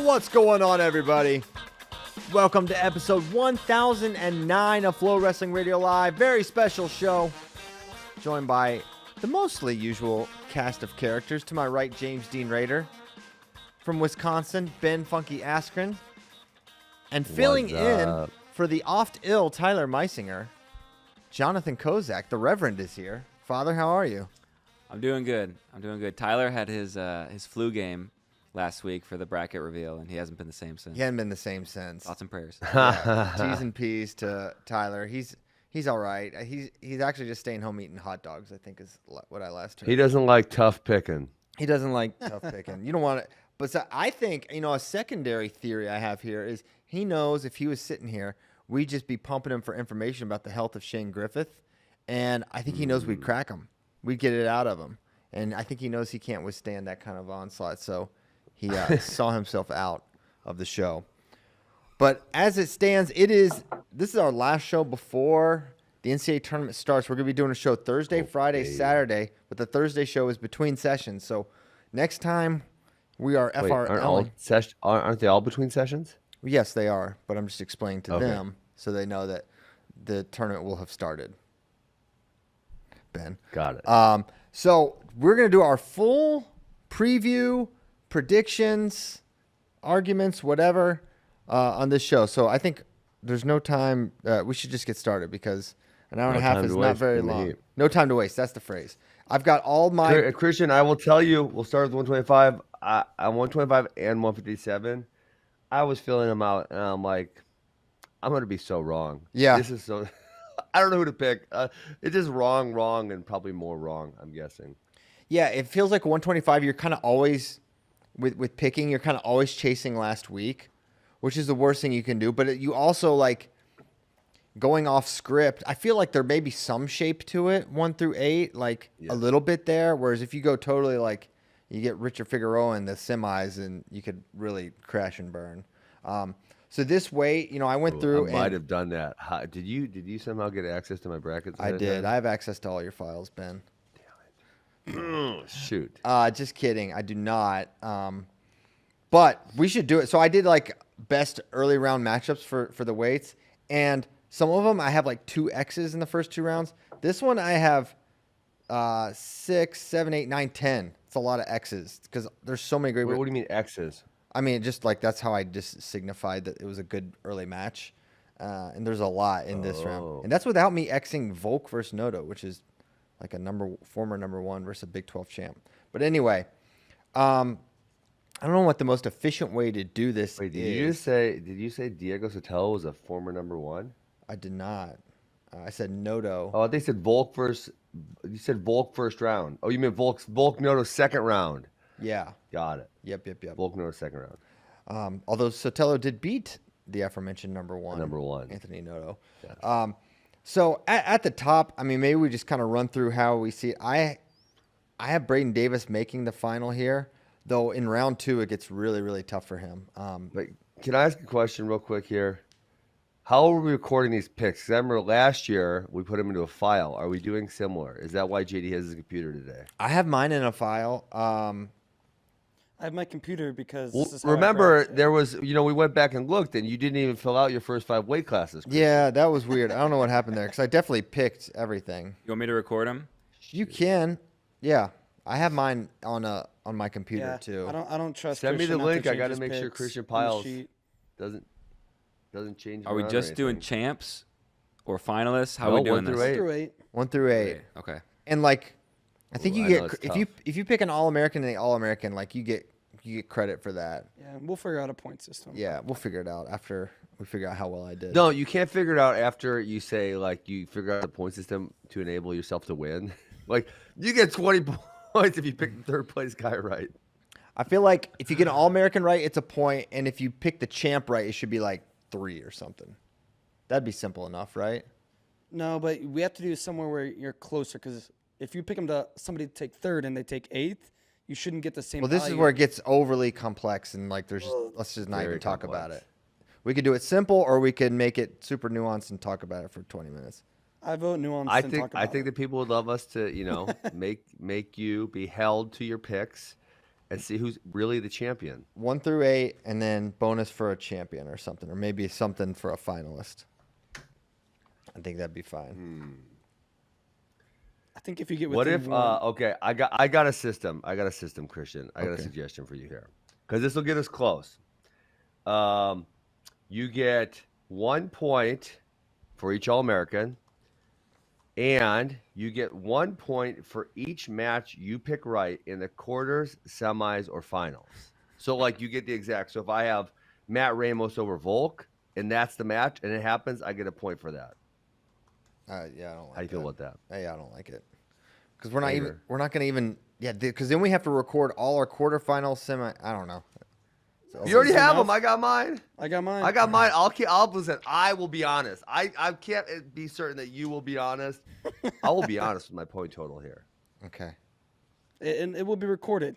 What's going on, everybody? Welcome to episode 1009 of FloWrestling Radio Live. Very special show. Joined by the mostly usual cast of characters. To my right, James Dean Rader. From Wisconsin, Ben Funky Askren. And filling in for the oft-ill Tyler Meisinger, Jonathan Kozak, the Reverend, is here. Father, how are you? I'm doing good. Tyler had his flu game last week for the bracket reveal, and he hasn't been the same since. He hasn't been the same since. Thoughts and prayers. Yeah, T's and P's to Tyler. He's all right. He's actually just staying home eating hot dogs, I think is what I last heard. He doesn't like tough picking. He doesn't like tough picking. You don't want it. But so I think, a secondary theory I have here is he knows if he was sitting here, we'd just be pumping him for information about the health of Shane Griffith. And I think he knows we'd crack him. We'd get it out of him. And I think he knows he can't withstand that kind of onslaught. So he saw himself out of the show. But as it stands, this is our last show before the NCAA tournament starts. We're going to be doing a show Thursday, Friday, Saturday. But the Thursday show is between sessions. So next time we are FRL. Aren't they all between sessions? Yes, they are. But I'm just explaining to them so they know that the tournament will have started. Ben. Got it. So we're going to do our full preview, predictions, arguments, whatever, on this show. So I think there's no time. We should just get started because an hour and a half is not very long. No time to waste. That's the phrase. I've got all my... Christian, I will tell you, we'll start with 125. I'm 125 and 157. I was filling them out, and I'm like, I'm going to be so wrong. Yeah. This is so... I don't know who to pick. It's just wrong, and probably more wrong, I'm guessing. Yeah, it feels like 125, you're kind of always, with picking, you're kind of always chasing last week, which is the worst thing you can do. But you also, going off script, I feel like there may be some shape to it, 1 through 8, a little bit there. Whereas if you go totally, you get Richard Figueroa in the semis, and you could really crash and burn. So this way, I went through. I might have done that. Did you somehow get access to my brackets? I did. I have access to all your files, Ben. Damn it. Shoot. Just kidding. I do not. But we should do it. So I did best early round matchups for the weights, and some of them I have 2 X's in the first 2 rounds. This one I have 6, 7, 8, 9, 10. It's a lot of X's because there's so many great. What do you mean X's? I mean, just that's how I just signified that it was a good early match. And there's a lot in this round. And that's without me Xing Volk versus Noto, which is a former number 1 versus a Big 12 champ. But anyway, I don't know what the most efficient way to do this is. Did you say Diego Sotelo was a former number 1? I did not. I said Noto. Oh, they said Volk first. You said Volk first round. Oh, you meant Volk Noto second round. Yeah. Got it. Yep. Volk Noto second round. Although Sotelo did beat the aforementioned number 1. Anthony Noto. Yes. So at the top, maybe we just kind of run through how we see it. I have Braden Davis making the final here, though in round 2 it gets really, really tough for him. But can I ask a question real quick here? How are we recording these picks? 'Cause I remember last year we put them into a file. Are we doing similar? Is that why JD has his computer today? I have mine in a file. I have my computer because well, this is how remember there was, we went back and looked, and you didn't even fill out your first 5 weight classes. Chris. Yeah, that was weird. I don't know what happened there because I definitely picked everything. You want me to record them? You can. Yeah, I have mine on my computer too. I don't trust. Send Christian me the link. I got to make sure Christian Piles doesn't change. Are we just doing champs or finalists? How are we doing 1 this? through 8. 1 through 8. Okay. And I think you get if you pick an All-American and the All-American, you get credit for that. Yeah, we'll figure out a point system. Yeah, we'll figure it out after we figure out how well I did. No, you can't figure it out after you say you figure out the point system to enable yourself to win. You get 20 points if you pick the third place guy right. I feel like if you get an All-American right, it's a point, and if you pick the champ right, it should be 3 or something. That'd be simple enough, right? No, but we have to do somewhere where you're closer because if you pick somebody to take 3rd and they take 8th, you shouldn't get the same. Well, this is where it gets overly complex, and let's just not even talk about it. We could do it simple, or we could make it super nuanced and talk about it for 20 minutes. I vote nuanced. I think that people would love us to, make you be held to your picks, and see who's really the champion. 1 through 8, and then bonus for a champion or something, or maybe something for a finalist. I think that'd be fine. I think if you get What within if? one, Okay, I got a system. Christian. I got a Okay. suggestion for you here, because this will get us close. You get 1 point for each All-American, and you get 1 point for each match you pick right in the quarters, semis, or finals. So, like, you get the exact. So, if I have Matt Ramos over Volk, and that's the match, and it happens, I get a point for that. Yeah, I don't like How you feel about that? Hey, I don't like it. Because we're not Later. we're not going to even, because then we have to record all our quarterfinals, semi, I don't know. So, You already have enough? them. I got mine. I got mine. I'll listen. I will be honest. I can't be certain that you will be honest. I will be honest with my point total here. Okay. And it will be recorded.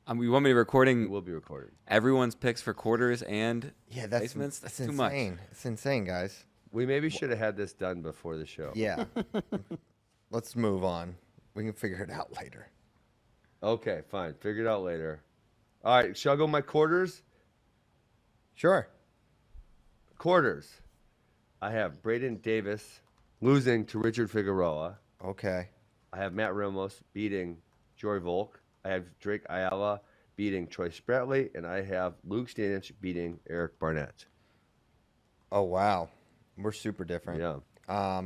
You want me to It recording will be recorded. everyone's picks for quarters and Yeah, that's placements? That's insane. too much. It's insane, guys. We maybe should have had this done before the show. Yeah. Let's move on. We can figure it out later. Okay, fine. Figure it out later. All right, shall I go my quarters? Sure. Quarters. I have Braden Davis losing to Richard Figueroa. Okay. I have Matt Ramos beating Jory Volk. I have Drake Ayala beating Troy Spratley. And I have Luke Stanich beating Eric Barnett. Oh, wow. We're super different. Yeah.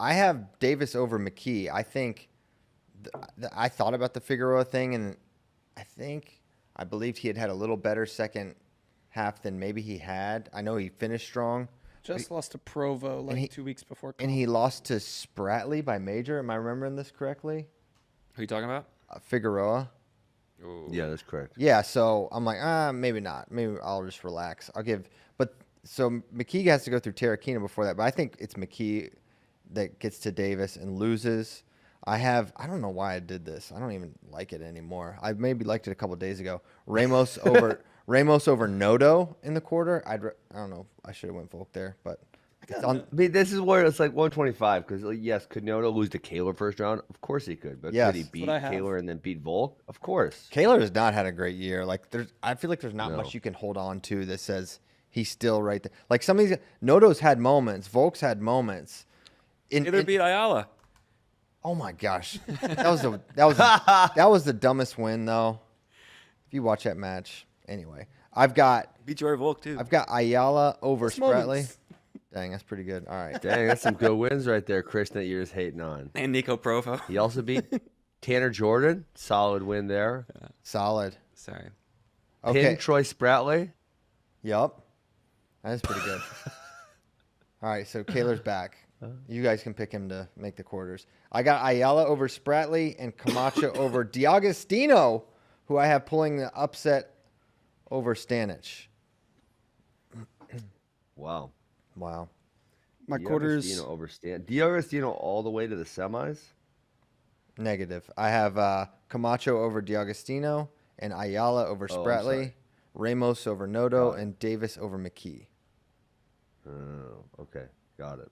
I have Davis over McKee. I think I thought about the Figueroa thing, and I believed he had a little better second half than maybe he had. I know he finished strong, Just lost to Provo like 2 weeks before. and he lost to Spratley by major. Am I remembering this correctly? Who are you talking about? Figueroa. Yeah, that's correct. Yeah, so I'm like, maybe not. Maybe I'll just relax. So McKee has to go through Terrakina before that, but I think it's McKee that gets to Davis and loses. I don't know why I did this. I don't even like it anymore. I maybe liked it a couple of days ago. Ramos over Noto in the quarter. I don't know. I should have went Volk there, but it's on. I mean, this is where it's like 125 because, yes, could Noto lose to Kaler first round? Of course he could. But Yes. could he That's beat what I have. Kaler and then beat Volk? Of course. Kaler has not had a great year. Like I feel like there's not No. much you can hold on to that says he's still right there. Like some of these, Noto's had moments. Volk's had moments. Taylor beat Ayala. Oh my gosh, that was the dumbest win though. If you watch that match, anyway, I've got Beat Jory Volk, too. Ayala over Just Spratley. moments. Dang, that's pretty good. All right, Dang, that's some good wins right there, Chris, that you're just hating on. And Nico Provo. He also beat Tanner Jordan. Solid win there. solid. Sorry. Okay, Pinned Troy Spratley. Yup, that's pretty good. All right, so Kaler's back. You guys can pick him to make the quarters. I got Ayala over Spratley and Camacho over D'Agostino, who I have pulling the upset over Stanich. Wow. Wow. My quarters. D'Agostino over Stan. D'Agostino all the way to the semis? Negative. I have Camacho over D'Agostino and Ayala over Oh, I'm Spratley, sorry. Ramos over Noto, Got it. and Davis over McKee. Oh, okay. Got it.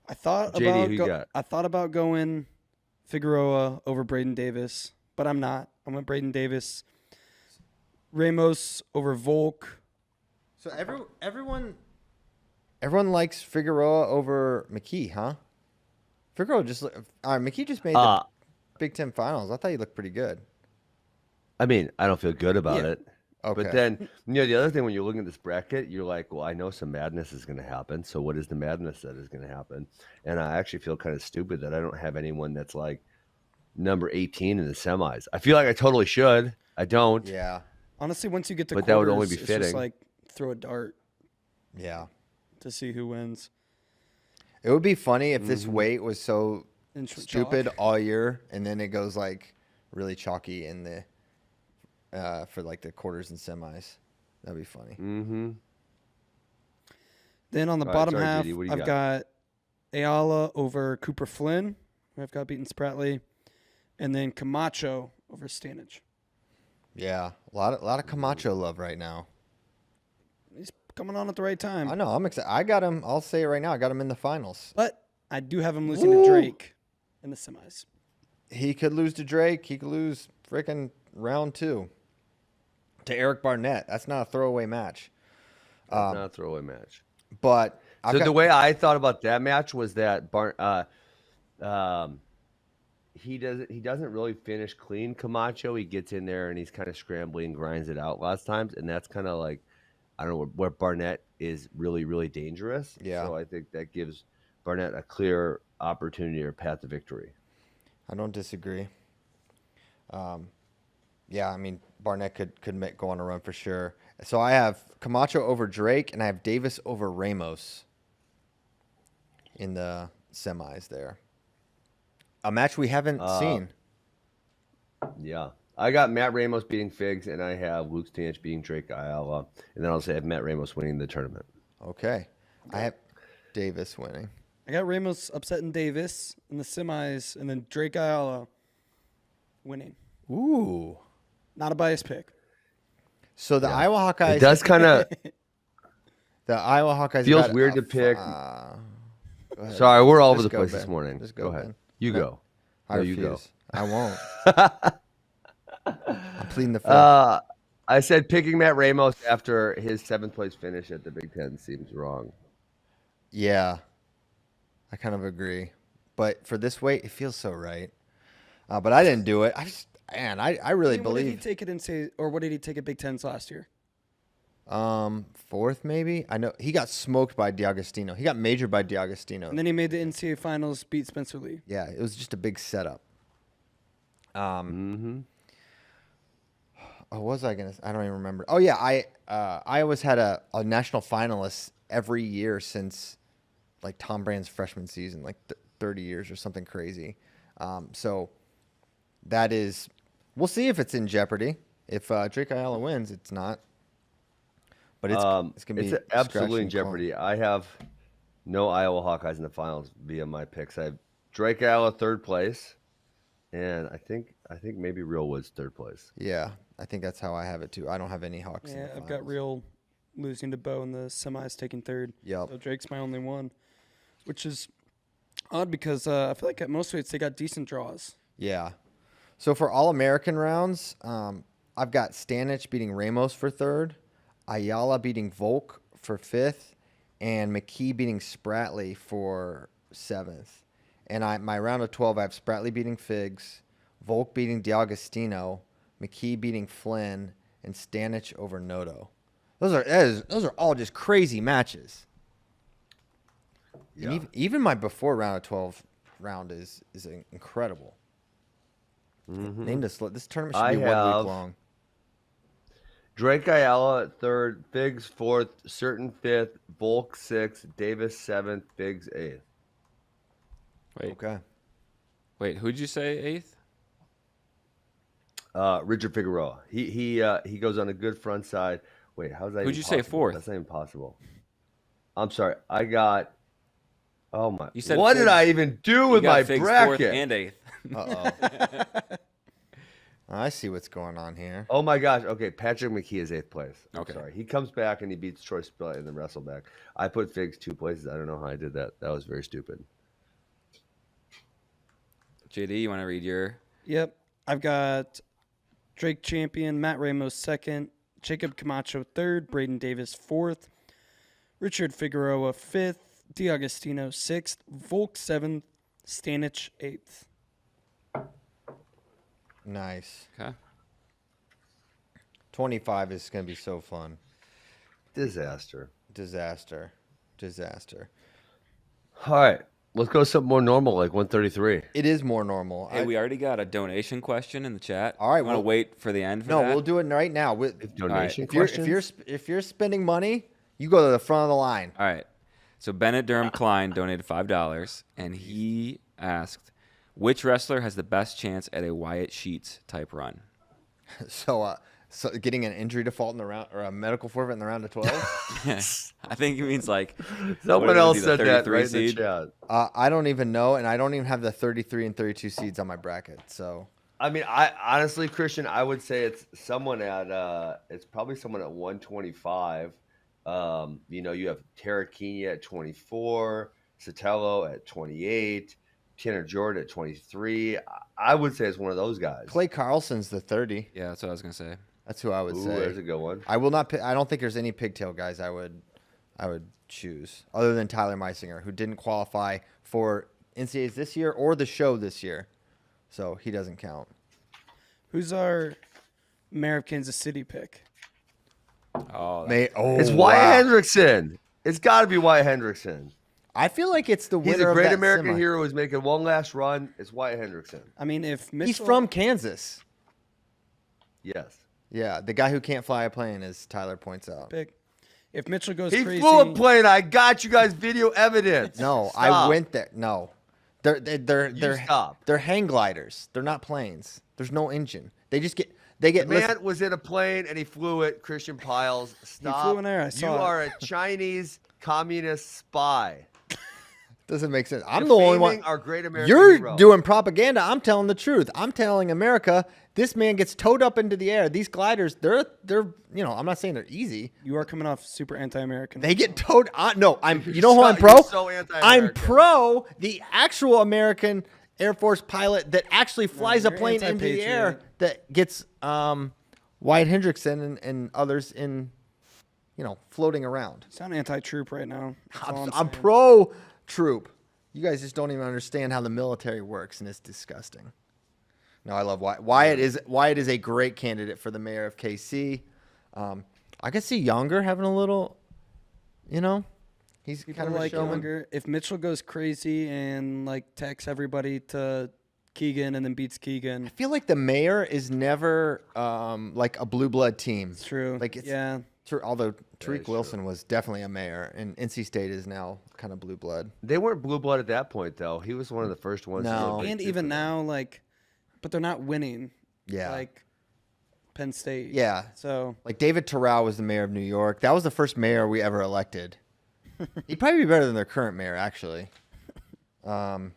I thought JD, about who you got? I thought about going Figueroa over Braden Davis, but I'm not. I went Braden Davis. Ramos over Volk. So everyone likes Figueroa over McKee, huh? Figueroa McKee just made the Big Ten Finals. I thought he looked pretty good. I mean, I don't feel good about Yeah. it. Okay. But then, the other thing when you're looking at this bracket, you're like, well, I know some madness is going to happen. So what is the madness that is going to happen? And I actually feel kind of stupid that I don't have anyone that's like number 18 in the semis. I feel like I totally should. I don't. Yeah. Honestly, once you get to But quarters, that would only be it's fitting. just like throw a dart Yeah. to see who wins. It would be funny if Mm-hmm. this weight was so And stupid chalk. all year, and then it goes like really chalky in the for like the quarters and semis. That'd be funny. Mm-hmm. Then on the All right, bottom sorry, half, JD, what do you I've got Ayala over Cooper Flynn, who I've got beating Spratley, and then Camacho over Stanich. Yeah, a lot of Camacho love right now. He's coming on at the right time. I know. I'm excited. I got him. I'll say it right now. I got him in the finals. But I do have him losing to Drake in the semis. he could lose to Drake. He could lose freaking round 2 to Eric Barnett. That's not a throwaway match. That's not a throwaway match. But The way I thought about that match was that he doesn't really finish clean Camacho. He gets in there and he's kind of scrambling, grinds it out lots of times, and that's kind of like, I don't know, where Barnett is really, really dangerous. Yeah. So I think that gives Barnett a clear opportunity or path to victory. I don't disagree. Yeah, I mean, Barnett could go on a run for sure. So I have Camacho over Drake, and I have Davis over Ramos in the semis there. A match we haven't seen. Yeah. I got Matt Ramos beating Figs, and I have Luke Stanich beating Drake Ayala. And then I'll say I have Matt Ramos winning the tournament. Okay. I have Davis winning. I got Ramos upsetting Davis in the semis, and then Drake Ayala winning. Ooh. Not a biased pick. So the Iowa Hawkeyes. It does kind of The Iowa Hawkeyes feels got weird to pick. Go ahead. Sorry, we're all over Just the go, place Ben. this morning. Just go go, ahead. Ben. You No, go. I No, refuse. you go. I won't. I'm pleading the fifth. I said picking Matt Ramos after his 7th place finish at the Big Ten seems wrong. Yeah. I kind of agree. But for this weight, it feels so right. But I didn't do it. I really What did he believe. take it what did he take at Big Tens last year? 4th maybe. I know he got smoked by D'Agostino. He got majored by D'Agostino. And then he made the NCAA finals, beat Spencer Lee. Yeah, it was just a big setup. Oh, what was I gonna? I don't even remember. Oh yeah, I always had a national finalist every year since like Tom Brand's freshman season, like 30 years or something crazy. So that is, we'll see if it's in jeopardy. If Drake Ayala wins, it's not. But it's gonna be absolutely in scratch and claw. jeopardy. I have no Iowa Hawkeyes in the finals via my picks. I have Drake Ayala 3rd place, and I think maybe Real Woods 3rd place. Yeah, I think that's how I have it too. I don't have any Hawks. in Yeah, the I've got finals. Real losing to Bo in the semis, taking 3rd. Yep. So Drake's my only one, which is odd because I feel like at most weights they got decent draws. Yeah. So for all American rounds, I've got Stanich beating Ramos for 3rd, Ayala beating Volk for 5th, and McKee beating Spratley for 7th. And my round of 12, I have Spratley beating Figs, Volk beating D'Agostino, McKee beating Flynn, and Stanich over Noto. Those are all just crazy matches. Yeah. And even my before round of 12 round is incredible. Named this tournament should I be 1 have week long. Drake Ayala at 3rd, Figs 4th, Certain 5th, Volk 6th, Davis 7th, Figs 8th. Okay. Wait, who'd you say 8th? Richard Figueroa. He goes on a good front side. Wait, how's that? Who'd even you say possible? 4th? That's not even possible. I'm sorry. I got. Oh my! You said what did Figs. I even do with You got my Figs bracket? 4th and 8th. Uh-oh. I see what's going on here. Oh my gosh. Okay, Patrick McKee is 8th place. I'm Okay. sorry. He comes back and he beats Troy Spillett in the wrestle back. I put Figs 2 places. I don't know how I did that. That was very stupid. JD, you want to read your? Yep. I've got Drake champion, Matt Ramos 2nd, Jacob Camacho 3rd, Braden Davis 4th, Richard Figueroa 5th, D'Agostino 6th, Volk 7th, Stanich 8th. Nice. Okay. 25 is going to be so fun. Disaster. Disaster. All right. Let's go something more normal, like 133. It is more normal. Hey, we already got a donation question in the chat. All right, Want to well- wait for the end for No, that? we'll do it right now. Donation If you're questions? if you're spending money, you go to the front of the line. All right. So Bennett Durham Klein donated $5, and he asked, which wrestler has the best chance at a Wyatt Sheets type run? So getting an injury default in the round or a medical forfeit in the round of 12. I think he means like Someone what is else he, the said that 33 right in the seed? chat. I don't even know, and I don't even have the 33 and 32 seeds on my bracket. So I mean, I honestly, Christian, I would say it's someone at it's probably someone at 125. You have Tarakini at 24, Sotelo at 28, Tanner Jordan at 23. I would say it's one of those guys. Clay Carlson's the 30. Yeah, that's what I was gonna say. That's who I would Ooh, say. there's a good one. I will not. I don't think there's any pigtail guys I would choose other than Tyler Meisinger, who didn't qualify for NCAAs this year or the show this year, so he doesn't count. Who's our mayor of Kansas City pick? It's Wyatt Hendrickson. It's got to be Wyatt Hendrickson. I feel like it's the winner He's a of great that American semi. hero who's making one last run. It's Wyatt Hendrickson. I mean, if Mitchell, He's from Kansas. Yes. Yeah, the guy who can't fly a plane, as Tyler points out. pick, if Mitchell goes He crazy, flew a plane. I got you guys video evidence. No, Stop. I went there. No, they're stop. they're hang gliders. They're not planes. There's no engine. They get. The man listen, was in a plane and he flew it. Christian Piles. Stop. flew in there, I saw you it. are a Chinese communist spy. doesn't make sense. I'm the only one. Defaming our great American You're hero. doing propaganda. I'm telling the truth. I'm telling America this man gets towed up into the air. These gliders, they're I'm not saying they're easy. you are coming off super anti-American. They get towed. No, I'm. You know who I'm pro? You're so anti-American. I'm pro the actual American Air Force pilot that actually flies a you're plane into the air anti-patriot. that gets Wyatt Hendrickson and others in, floating around. You sound anti-troop right now. That's all I'm saying. pro troop. You guys just don't even understand how the military works, and it's disgusting. No, I love Wyatt. Wyatt is a great candidate for the mayor of KC. I could see Younger having a little, he's People kind of a like showman. Younger. If Mitchell goes crazy and takes everybody to Keegan and then beats Keegan, I feel like the mayor is never like a blue blood team. it's true. Like it's yeah, true, although is Tariq Wilson was definitely a mayor, and NC State is now kind of blue blood. They weren't blue blood at that point, though. He was one of the first ones. to No. go big and two even for them. now, but they're not winning. Yeah. Like Penn State. Yeah. So Like David Terrell was the mayor of New York. That was the first mayor we ever elected. He'd probably be better than their current mayor, actually. All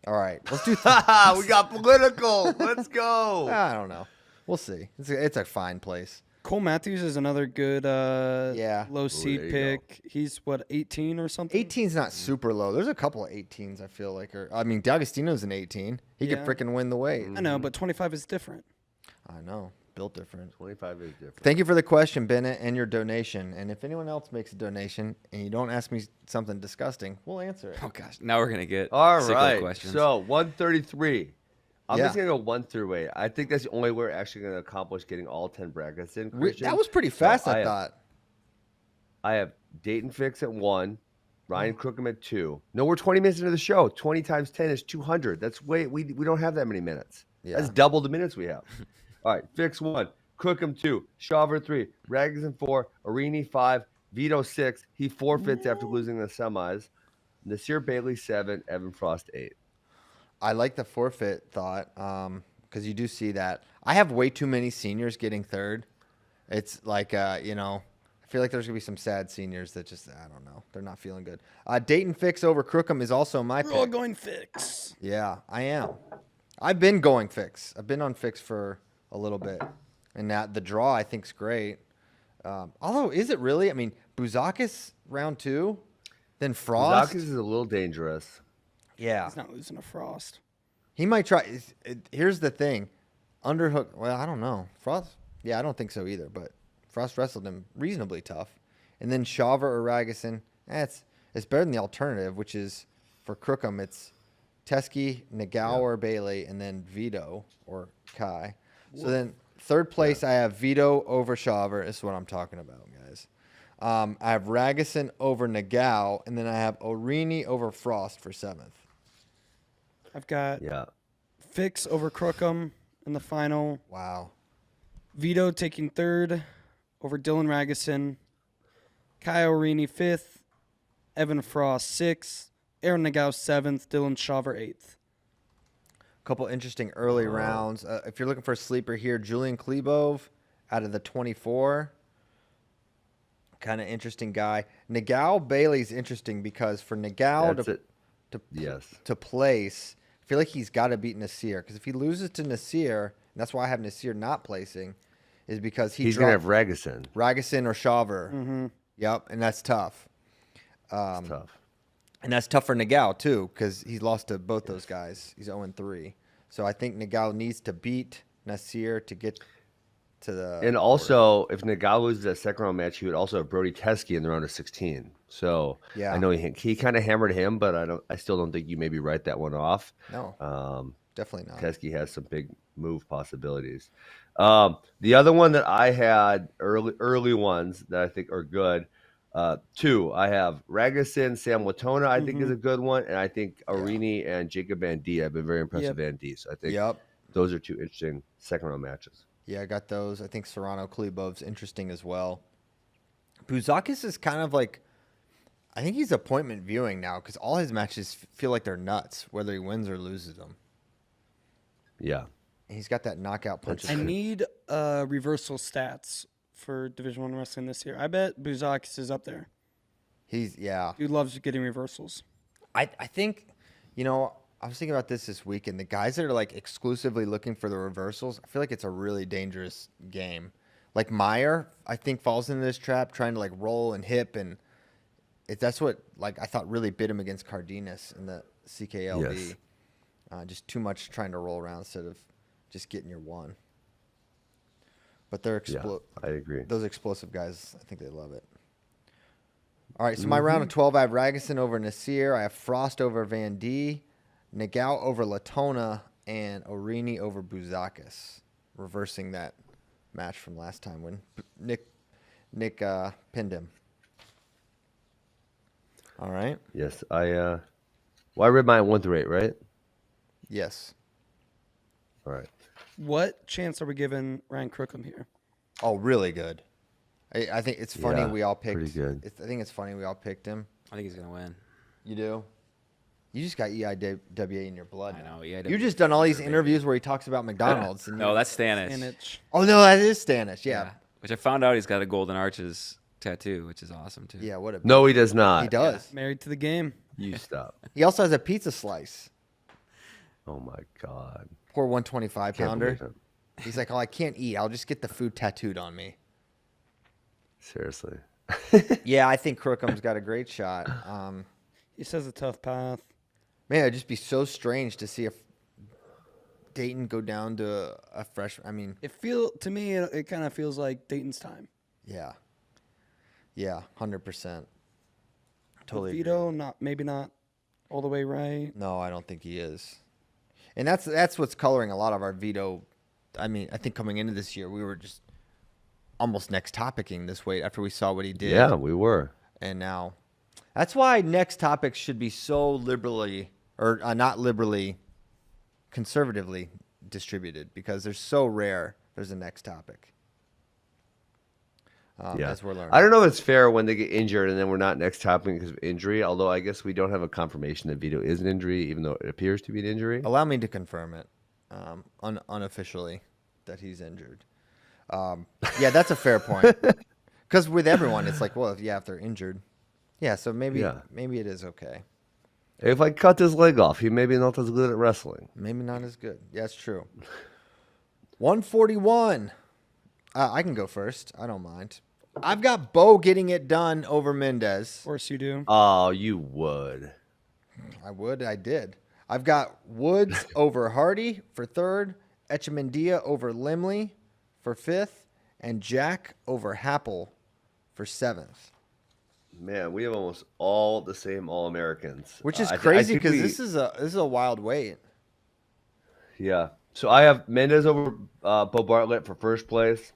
right, let's do. We got political. Let's go. I don't know. We'll see. It's a fine place. Cole Matthews is another good low seed there you pick. He's 18 or something. 18's not super low. There's a couple of 18s I feel like. D'Agostino's an 18. He Yeah. could freaking win the weight. I know, but 25 is different. I know. Built different. 25 is different. Thank you for the question, Bennett, and your donation. And if anyone else makes a donation and you don't ask me something disgusting, we'll answer it. Oh gosh, now we're gonna get All sicko right. questions. So 133. I'm Yeah. just gonna go 1 through 8. I think that's the only way we're actually gonna accomplish getting all 10 brackets in. Christian. That was pretty So fast, I have- thought. I have Dayton Fix at 1, Ryan Crookham at 2. No, we're 20 minutes into the show. 20 times 10 is 200. That's we don't have that many minutes. Yeah. That's double the minutes we have. All right, Fix 1, Crookham 2, Shaver 3, Ragusan 4, Arini 5, Vito 6. He forfeits after losing the semis. Nasir Bailey 7, Evan Frost 8. I like the forfeit thought because you do see that. I have way too many seniors getting third. It's like, I feel like there's going to be some sad seniors that just, I don't know. They're not feeling good. Dayton Fix over Crookham is also my We're all pick. going Fix. Yeah, I am. I've been going Fix. I've been on Fix for a little bit. And the draw, I think, is great. Although, is it really? I mean, Bouzakis round 2, then Frost. Zakis is a little dangerous. Yeah. He's not losing to Frost. He might try. Here's the thing. Underhook, well, I don't know. Frost, yeah, I don't think so either, but Frost wrestled him reasonably tough. And then Shaver or Ragusan, it's better than the alternative, which is for Crookham, it's Teskey, Nagao or Bailey, and then Vito or Kai. So then third place, I have Vito over Shaver. This is what I'm talking about, guys. I have Ragusan over Nagao, and then I have Orini over Frost for 7th. I've got Yeah. Fix over Crookham in the final. Wow. Vito taking 3rd over Dylan Ragusan. Kyle Rini 5th. Evan Frost 6th. Aaron Nagao 7th. Dylan Shaver 8th. Couple interesting early rounds. If you're looking for a sleeper here, Julian Klebov out of the 24. Kind of interesting guy. Nagao Bailey's interesting because for Nagao That's it. to Yes. place, I feel like he's got to beat Nasir. Because if he loses to Nasir, and that's why I have Nasir not placing, is because He's going to have Ragusan. Ragusan or Shaver. Mm-hmm. Yep, and that's tough. It's tough. And that's tough for Nagao, too, because he's lost to both those guys. He's 0-3. So I think Nagao needs to beat Nasir to get to the. And also, if Nagao loses that second round match, he would also have Brody Teske in the round of 16. So Yeah. I know he kind of hammered him, but I still don't think you maybe write that one off. No, definitely not. Teske has some big move possibilities. The other one that I had, early ones that I think are good, two. I have Ragusin, Sam Latona, I think is a good one. And I think Arini and Jacob Van D. I've been very impressed with Van D. So I think those are two interesting second round matches. Yeah, I got those. I think Serrano Klebov's interesting as well. Buzakis is kind of like, I think he's appointment viewing now because all his matches feel like they're nuts, whether he wins or loses them. Yeah. He's got that knockout punch. I need reversal stats for Division I wrestling this year. I bet Buzakis is up there. Dude loves getting reversals. I think, I was thinking about this week, and the guys that are like exclusively looking for the reversals, I feel like it's a really dangerous game. Like Meyer, I think falls into this trap, trying to like roll and hip, and that's what like I thought really bit him against Cardenas in the CKLB. Yes. Just too much trying to roll around instead of just getting your one. But they're I agree. Those explosive guys, I think they love it. All right, so my round of 12, I have Ragusin over Nasir. I have Frost over Van D, Nagao over Latona, and Arini over Buzakis, reversing that match from last time when Nick pinned him. All right. Yes, I read mine 1-8, right? Yes. All right. What chance are we giving Ryan Crookham here? Oh, really good. I think it's funny we all picked. Pretty good. I think it's funny we all picked him. I think he's gonna win. You do? You just got EIWA in your blood. I now. know. EIWA. You just done all these interviews where he talks about McDonald's. And No, that's Stanish. Stanish. Oh, no, that is Stanish. Yeah. Which I found out he's got a Golden Arches tattoo, which is awesome too. Yeah, what a. No, he does not. He does. Married to the game. You stop. He also has a pizza slice. Oh, my God. Poor 125 Can't believe pounder. it. He's like, oh, I can't eat. I'll just get the food tattooed on me. Seriously. Yeah, I think Crookham's got a great shot. He says a tough path. Man, it'd just be so strange to see if Dayton go down to a freshman. I mean, To me, it kind of feels like Dayton's time. yeah. Yeah, 100%. Totally agree. Vito, maybe not all the way right. No, I don't think he is. And that's what's coloring a lot of our veto. I mean, I think coming into this year, we were just almost next topicing this weight after we saw what he did. Yeah, we were. And now, that's why next topics should be so liberally, or not liberally, conservatively distributed, because they're so rare. There's a next topic. As we're learning. I don't know if it's fair when they get injured and then we're not next topic because of injury, although I guess we don't have a confirmation that Vito is an injury, even though it appears to be an injury. Allow me to confirm it unofficially that he's injured. Yeah, that's a fair point. Because with everyone, it's like, well, if they're injured. Yeah, so maybe it is okay. If I cut his leg off, he may be not as good at wrestling. Maybe not as good. Yeah, that's true. 141. I can go first. I don't mind. I've got Bo getting it done over Mendez. Of course you do. Oh, you would. I would. I did. I've got Woods over Hardy for third, Echemendia over Limley for fifth, and Jack over Happel for seventh. Man, we have almost all the same All-Americans. Which is crazy because this is a wild weight. Yeah. So I have Mendez over Bo Bartlett for first place.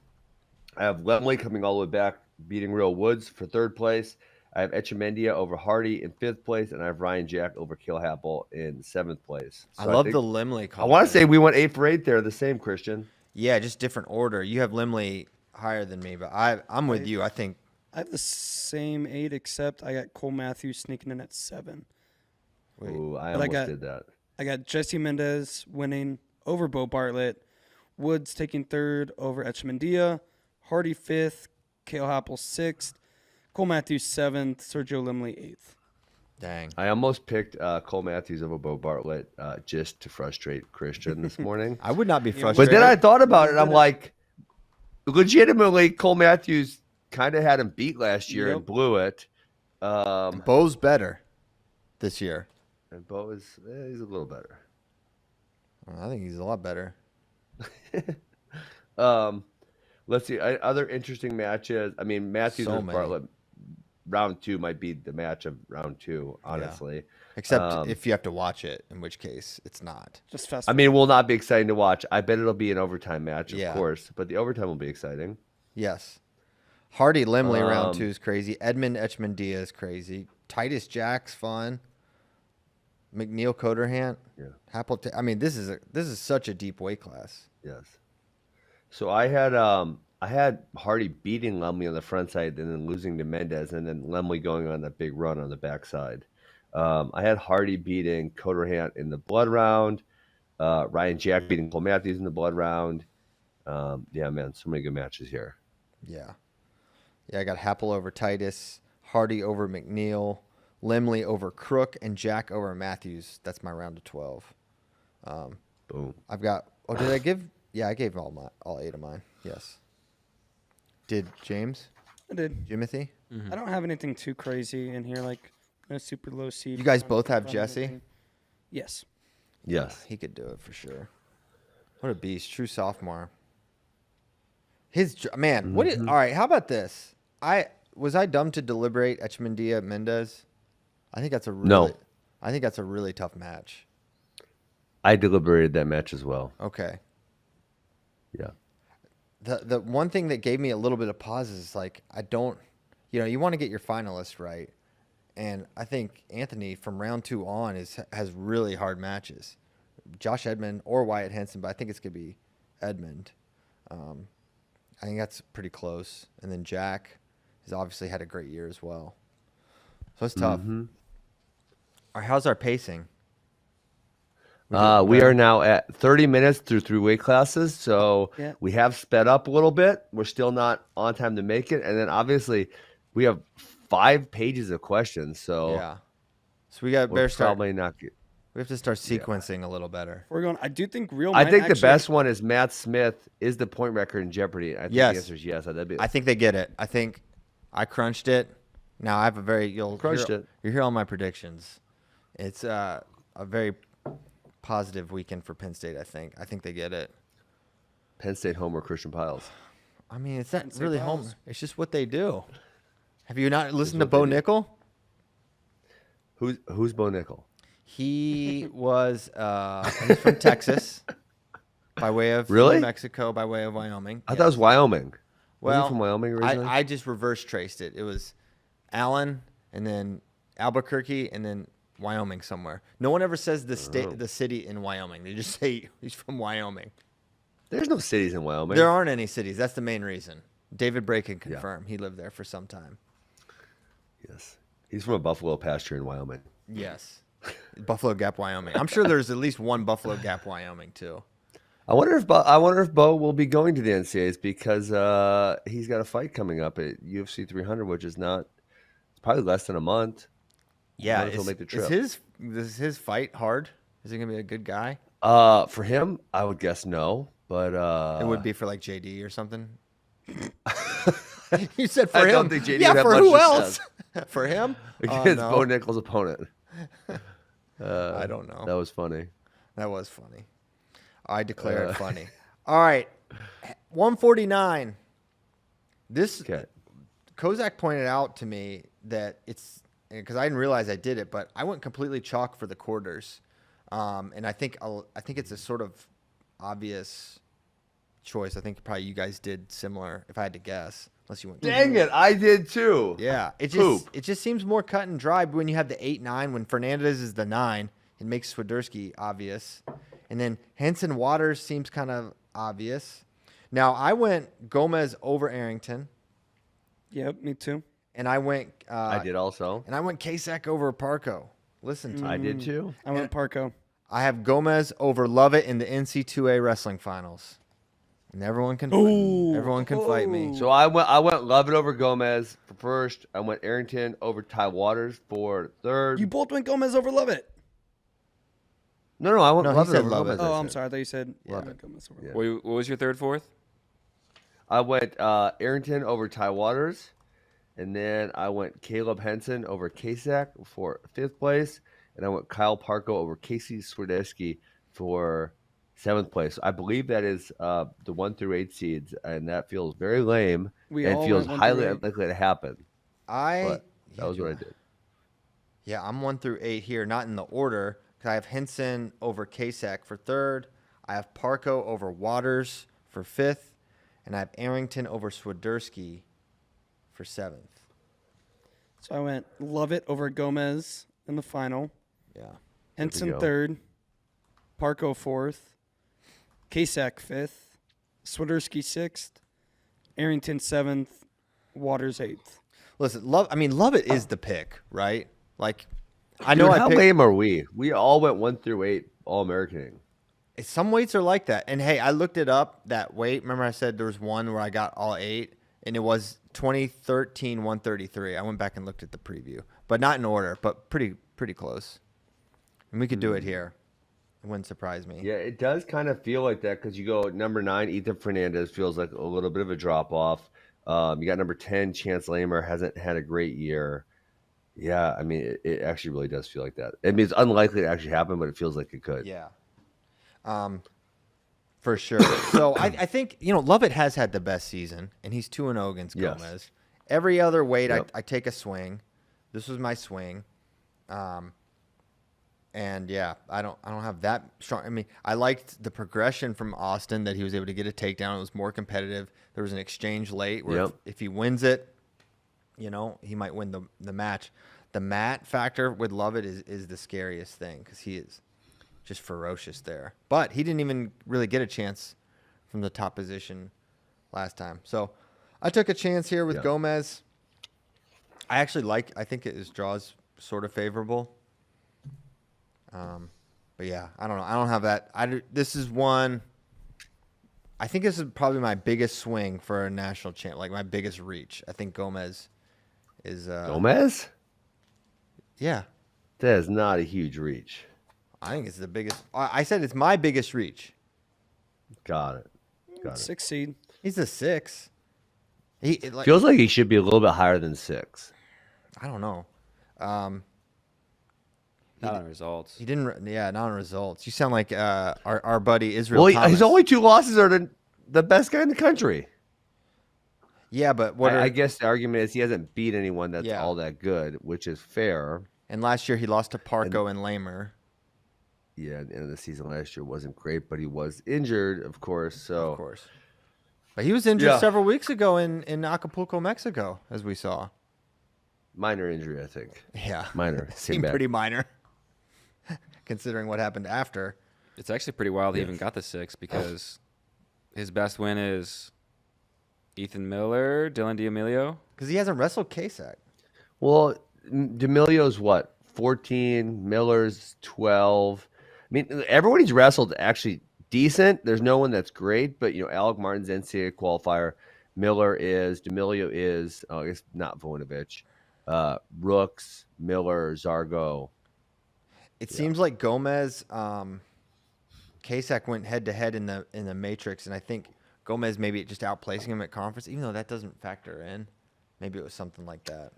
I have Lemley coming all the way back, beating Real Woods for third place. I have Echemendia over Hardy in fifth place, and I have Ryan Jack over Kill Happel in seventh place. So I love the Limley call. I want to say we went 8 for 8 there, the same, Christian. Yeah, just different order. You have Limley higher than me, but I'm with you. I think I have the same 8, except I got Cole Matthews sneaking in at 7. Ooh, I almost did that. I got Jesse Mendez winning over Bo Bartlett, Woods taking third over Echemendia, Hardy 5th, Cale Happel 6th, Cole Matthews 7th, Sergio Limley 8th. Dang. I almost picked Cole Matthews over Bo Bartlett just to frustrate Christian this morning. I would not be frustrated. But then I thought about it. I'm like, legitimately, Cole Matthews kind of had him beat last year and blew it. Bo's better. this year. And Bo is he's a little better. I think he's a lot better. Let's see. Other interesting matches. I mean, Matthews So and many. Bartlett. Round 2 might be the match of round 2, honestly. Except if you have to watch it, in which case it's not. Just fast. I mean, it will not be exciting to watch. I bet it'll be an overtime match, of Yeah. course, but the overtime will be exciting. Yes. Hardy Limley round 2 is crazy. Edmund Echmandia is crazy. Titus Jack's fun. McNeil Coderhant. Yeah. I mean, this is such a deep weight class. Yes. So I had Hardy beating Lemley on the front side and then losing to Mendez, and then Lemley going on that big run on the backside. I had Hardy beating Coderhant in the blood round. Ryan Jack beating Cole Matthews in the blood round. Yeah, man, so many good matches here. Yeah. Yeah, I got Happel over Titus, Hardy over McNeil, Limley over Crook, and Jack over Matthews. That's my round of 12. Boom. I've got. Oh, did I give? Yeah, I gave all 8 of mine. Yes. Did James? I did. Jimothy? I don't have anything too crazy in here, like no super low seed. You guys Not both have from Jesse? anything. Yes. Yes. He could do it for sure. What a beast! True sophomore. His man. What? All right. How about this? Was I dumb to deliberate Echmandia Mendez? I think that's a really, No. I think that's a really tough match. I deliberated that match as well. Okay. Yeah. The one thing that gave me a little bit of pause is like you want to get your finalists right, and I think Anthony from round 2 on has really hard matches. Josh Edmond or Wyatt Henson, but I think it's gonna be Edmond. I think that's pretty close, and then Jack has obviously had a great year as well, so it's tough. All right, how's our pacing? We are now at 30 minutes through 3 weight classes, so Yeah. we have sped up a little bit. We're still not on time to make it, and then obviously we have 5 pages of questions, so Yeah, so we got we're better start. probably not good. We have to start sequencing a little better. We're going. I do think real. I might think the actually- best one is Matt Smith is the point record in Jeopardy. I think Yes. the answer is yes. That'd be I think they get it. I think I crunched it. Now I have a very you'll hear all my predictions. It's a very positive weekend for Penn State. I think they get it. Penn State homer Christian Piles. I mean, it's not Penn State really Piles. home. It's just what they do. Have you not listened to what they Bo do. Nickel? Who's Bo Nickel? He was he's from Texas, by way of Really? New Mexico, by way of Wyoming. I thought it was Wyoming. Well, Wasn't he from Wyoming originally? I just reverse traced it. It was Allen, and then Albuquerque, and then Wyoming somewhere. No one ever says the state, the city in Wyoming. They just say he's from Wyoming. There's no cities in Wyoming. There aren't any cities. That's the main reason. David Bray can confirm. He lived there for some time. Yes. He's from a buffalo pasture in Wyoming. Yes. Buffalo Gap, Wyoming. I'm sure there's at least one Buffalo Gap, Wyoming, too. I wonder if Bo will be going to the NCAAs because he's got a fight coming up at UFC 300, which is not. It's probably less than a month. Yeah. Wonder if he'll make the trip. Is his fight hard? Is he going to be a good guy? For him, I would guess no, but It would be for like JD or something. You said for I him. don't think JD yeah, would have for much who to else? For him? Oh, against no. Bo Nickel's opponent. I don't know. That was funny. That was funny. I declare it funny. All right. 149. This Okay. Kozak pointed out to me that it's because I didn't realize I did it, but I went completely chalk for the quarters, and I think it's a sort of obvious choice. I think probably you guys did similar. If I had to guess, unless you went. Dang it, I did too. Yeah, it Poop. just seems more cut and dry when you have the 8-9. When Fernandez is the 9, it makes Swiderski obvious, and then Henson Waters seems kind of obvious. Now I went Gomez over Arrington, Yep, me too. and I went. I did also. And I went Kasek over Parco. Listen to me. I did too. I went Parco. I have Gomez over Lovett in the NC2A wrestling finals. And everyone can fight me. So I went Lovett over Gomez for first. I went Arrington over Ty Waters for third. You both went Gomez over Lovett. No, I went No, he Lovett said over Lovett. Gomez. Oh, I I'm said. sorry. I thought you said Lovett. Gomez over Yeah. What was your third, fourth? I went Arrington over Ty Waters, And then I went Caleb Henson over Kasak for 5th place. And I went Kyle Parko over Casey Swiderski for 7th place. I believe that is the 1 through 8 seeds, and that feels very lame We and all feels went 1 highly through 8. unlikely to happen. That That was what I did. Yeah, I'm 1 through 8 here, not in the order, because I have Henson over Kasak for 3rd. I have Parko over Waters for 5th, and I have Arrington over Swiderski for 7th. So I went Lovett over Gomez in the final. Yeah. Henson go. 3rd. Parko 4th. Kasak 5th. Swiderski 6th. Arrington 7th. Waters 8th. Listen, Lovett is the pick, right? Like, I know Dude, I how picked. lame are we? We all went 1 through 8 All-Americaning. Some weights are like that. And, hey, I looked it up, that weight. Remember I said there was one where I got all 8, and it was 2013 133. I went back and looked at the preview. But not in order, but pretty close. And we could do it here. It wouldn't surprise me. Yeah, it does kind of feel like that because you go number 9, Ethan Fernandez feels like a little bit of a drop-off. You got number 10, Chance Lamer, hasn't had a great year. Yeah, I mean, it actually really does feel like that. I mean, it's unlikely to actually happen, but it feels like it could. Yeah. For sure. So I think, Lovett has had the best season, and he's 2-0 against Yes. Gomez. Every other weight, Yep. I take a swing. This was my swing. And yeah, I don't have that strong. I mean, I liked the progression from Austin that he was able to get a takedown. It was more competitive. There was an exchange late where Yep. if he wins it, he might win the match. The mat factor with Lovett is the scariest thing because he is just ferocious there. But he didn't even really get a chance from the top position last time. So I took a chance here with Yep. Gomez. I think his draw's sort of favorable. But yeah, I don't know. I don't have that. This is one. I think this is probably my biggest swing for a national champ, like my biggest reach. I think Gomez is. Gomez? Yeah, That is not a huge reach. I think it's the biggest. I said it's my biggest reach. Got it. 6th seed. He's a 6. Feels like he should be a little bit higher than 6. I don't know. Not on results. He didn't. Yeah, not on results. You sound like our buddy Israel. Well, Thomas. his only 2 losses are the best guy in the country. Yeah, but I guess the argument is he hasn't beat anyone that's Yeah. all that good, which is fair. And last year he lost to Parko and Lamer. Yeah, the end of the season last year wasn't great, but he was injured, of course. So Of course. But he was injured Yeah. several weeks ago in Acapulco, Mexico, as we saw. minor injury, I think. Yeah. Minor. Came Seemed back. pretty minor, considering what happened after. It's actually pretty wild he Yes. even got the 6 because his best win is Ethan Miller, Dylan D'Amelio. Because he hasn't wrestled Kasak. Well, D'Amelio's what? 14. Miller's 12. I mean, everyone he's wrestled actually decent. There's no one that's great, but Alec Martin's NCAA qualifier. Miller is. D'Amelio is. Oh, I guess not Vojinovic. Rooks, Miller, Zargo. It seems like Gomez, Kasak went head to head in the Matrix, and I think Gomez maybe just outplacing him at conference, even though that doesn't factor in. Maybe it was something like that.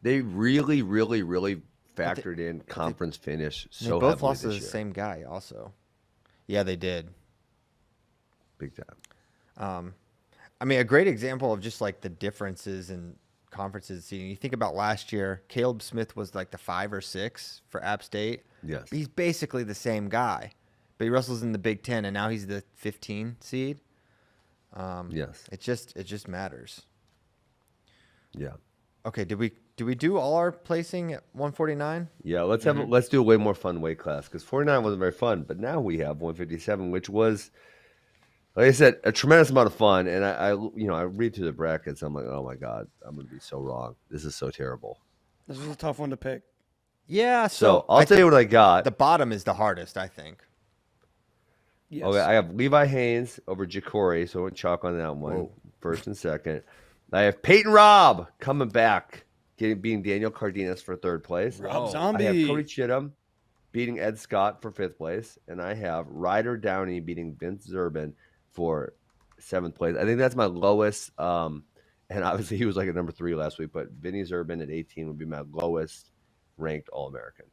They really, really, really factored in conference finish They so both heavily lost to this the year. same guy, also. Yeah, they did. Big time. I mean, a great example of just like the differences in conferences seating. You think about last year, Caleb Smith was like the 5 or 6 for App State. Yes. He's basically the same guy, but he wrestles in the Big Ten, and now he's the 15 seed. Yes. It just matters. Yeah. Okay, did we do all our placing at 149? Yeah, let's do a way more fun weight class because 49 wasn't very fun, but now we have 157, which was, like I said, a tremendous amount of fun. And I read through the brackets, I'm like, oh my god, I'm gonna be so wrong. This is so terrible. This was a tough one to pick. Yeah, So I'll tell you what I got. The bottom is the hardest, I think. Yes. Okay, I have Levi Haynes over Ja'Cory, so I went chalk on that one, Whoa. first and second. I have Peyton Robb coming back, beating Daniel Cardenas for 3rd place. Rob I have Zombie. Cody Chittum beating Ed Scott for 5th place, and I have Ryder Downey beating Vince Zerbin for 7th place. I think that's my lowest And obviously he was like at number 3 last week, but Vinny Zerban at 18 would be my lowest ranked All-American.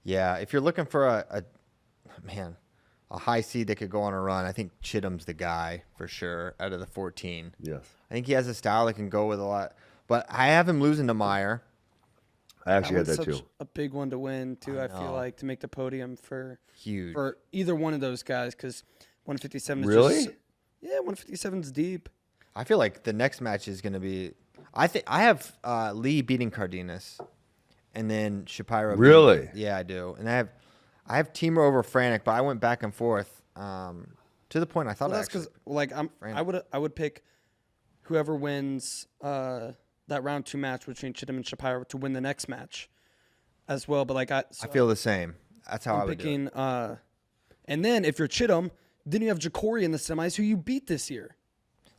Yeah, if you're looking for a high seed that could go on a run, I think Chittum's the guy for sure out of the 14. Yes. I think he has a style that can go with a lot. But I have him losing to Meyer. I actually had one's that such too. a big one to win too. I feel know. like to make the podium for Huge. either one of those guys because 157 is Really? just, yeah, 157 is deep. I feel like the next match is going to be. I have Lee beating Cardenas, and then Shapiro. Really? Yeah, I do. And I have Teamer over Franek, but I went back and forth to the point I thought. Well, that's because like I would pick whoever wins that round 2 match between Chittum and Shapiro to win the next match as well. But like I feel the same. That's how I I'm would picking. do it. And then if you're Chittum, then you have Jacory in the semis who you beat this year.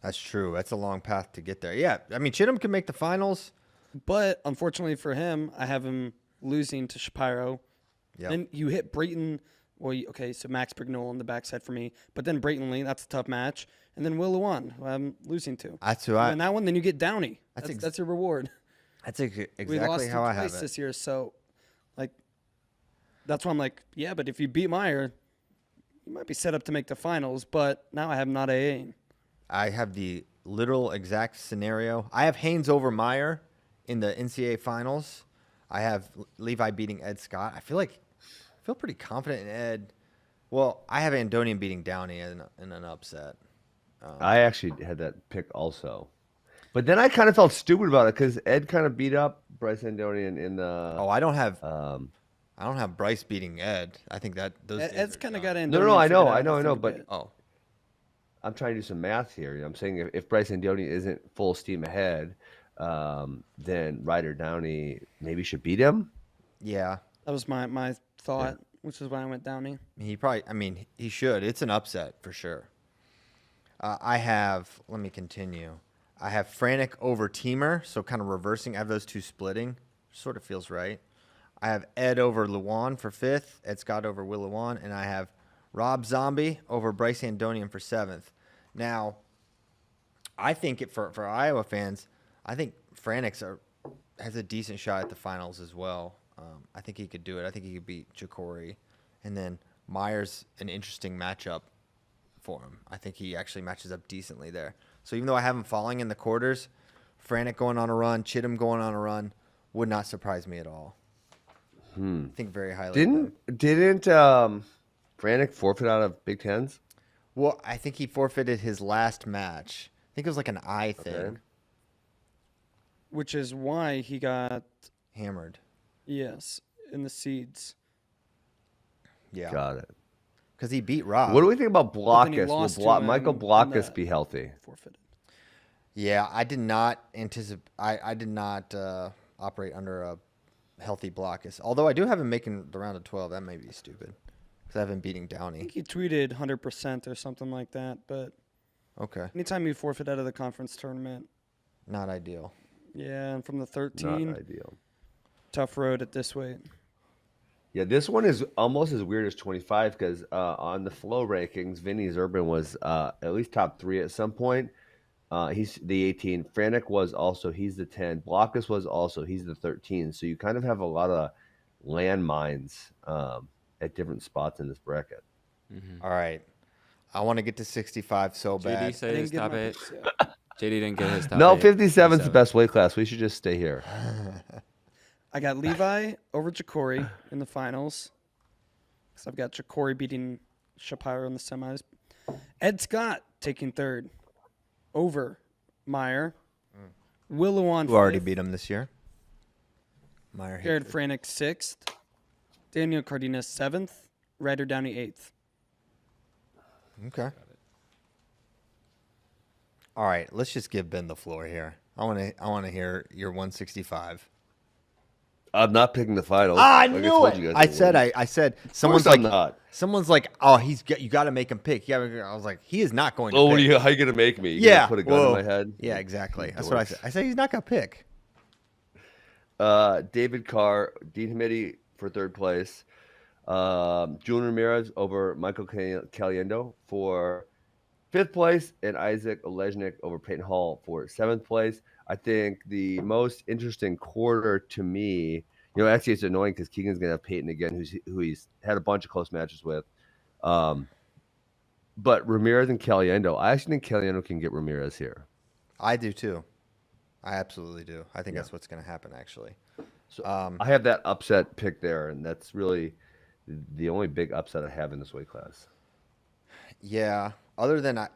That's true. That's a long path to get there. Yeah, I mean Chittum can make the finals. But unfortunately for him, I have him losing to Shapiro. Yep. Then you hit Brayton. Well, okay, so Max Brignol on the backside for me. But then Brayton Lee, that's a tough match. And then Will Lewan, who I'm losing to. That's who I. And that one, then you get Downey. That's That's your reward. That's We exactly lost how him I have twice it. this year, so like that's why I'm like, yeah, but if you beat Meyer, you might be set up to make the finals. But now I have not AA. I have the literal exact scenario. I have Haynes over Meyer in the NCAA finals. I have Levi beating Ed Scott. I feel pretty confident in Ed. Well, I have Andonian beating Downey in an upset. I actually had that pick also. But then I kind of felt stupid about it because Ed kind of beat up Bryce Andonian in the. Oh, I don't have Bryce beating Ed. I think that those. Ed's kind of got in. No, I know, but Oh, I'm trying to do some math here. I'm saying if Bryce Andonian isn't full steam ahead, then Ryder Downey maybe should beat him. yeah. that was my thought, which is why I went Downey. He should. It's an upset for sure. Let me continue. I have Franek over Teamer, so kind of reversing. I have those two splitting. Sort of feels right. I have Ed over Lewan for 5th, Ed Scott over Will Lewan, and I have Rob Zombie over Bryce Andonian for 7th. Now, I think for Iowa fans, I think Franek has a decent shot at the finals as well. I think he could do it. I think he could beat Jacory. And then Meyer's an interesting matchup for him. I think he actually matches up decently there. So even though I have him falling in the quarters, Franek going on a run, Chittum going on a run, would not surprise me at all. I think very highly. Didn't Franek forfeit out of Big Tens? Well, I think he forfeited his last match. I think it was like an eye thing. Okay. Which is why he got Hammered. in the seeds. Yeah. Got it. Because he beat Rob. What do we think about then he Blockus? lost Will to him Michael in Blockus the- be healthy? Forfeited. Yeah, I did not anticipate. I did not operate under a healthy Blockus. Although I do have him making the round of 12. That may be stupid. Because I have him beating I Downey. think he tweeted 100% or something like that. But Okay. anytime you forfeit out of the conference tournament, Not ideal. yeah, and from the Not 13, ideal. tough road at this weight. Yeah, this one is almost as weird as 25 because on the flow rankings, Vinny Zerban was at least top 3 at some point. He's the 18. Franek was also, he's the 10. Blockus was also, he's the 13. So you kind of have a lot of landmines at different spots in this bracket. All right. I want to get to 65 so JD bad. said I his didn't get top my 8. picks yet. JD didn't get his top No, 8. 57 is the best weight class. We should just stay here. I got Levi over Jacory in the finals. Because I've got Jacory beating Shapiro in the semis. Ed Scott taking 3rd over Meyer. Will Lewan Who already 5th. beat him this year? Meyer hit Jared it. Franek 6th. Daniel Cardenas 7th. Ryder Downey 8th. Okay. All right, let's just give Ben the floor here. I want to hear your 165. I'm not picking the finals. I Like knew told it. you guys I wouldn't. said Of someone's course I'm like not. someone's like, "Oh, you got to make him pick." Yeah, I was like, "He is not going to Oh, pick." how you gonna make me? You gonna Yeah. put a gun whoa. in my head. Yeah, exactly. You That's what I dorks. said. I said he's not going to pick. David Carr, Dean Hamidi for 3rd place. Julian Ramirez over Michael Caliendo for 5th place, and Isaac Olejnik over Peyton Hall for 7th place. I think the most interesting quarter to me, actually it's annoying because Keegan's going to have Peyton again, who he's had a bunch of close matches with. But Ramirez and Caliendo, I actually think Caliendo can get Ramirez here. I do too. I absolutely do. I think that's what's going to happen, actually. So I have that upset pick there, and that's really the only big upset I have in this weight class. Yeah. Other than I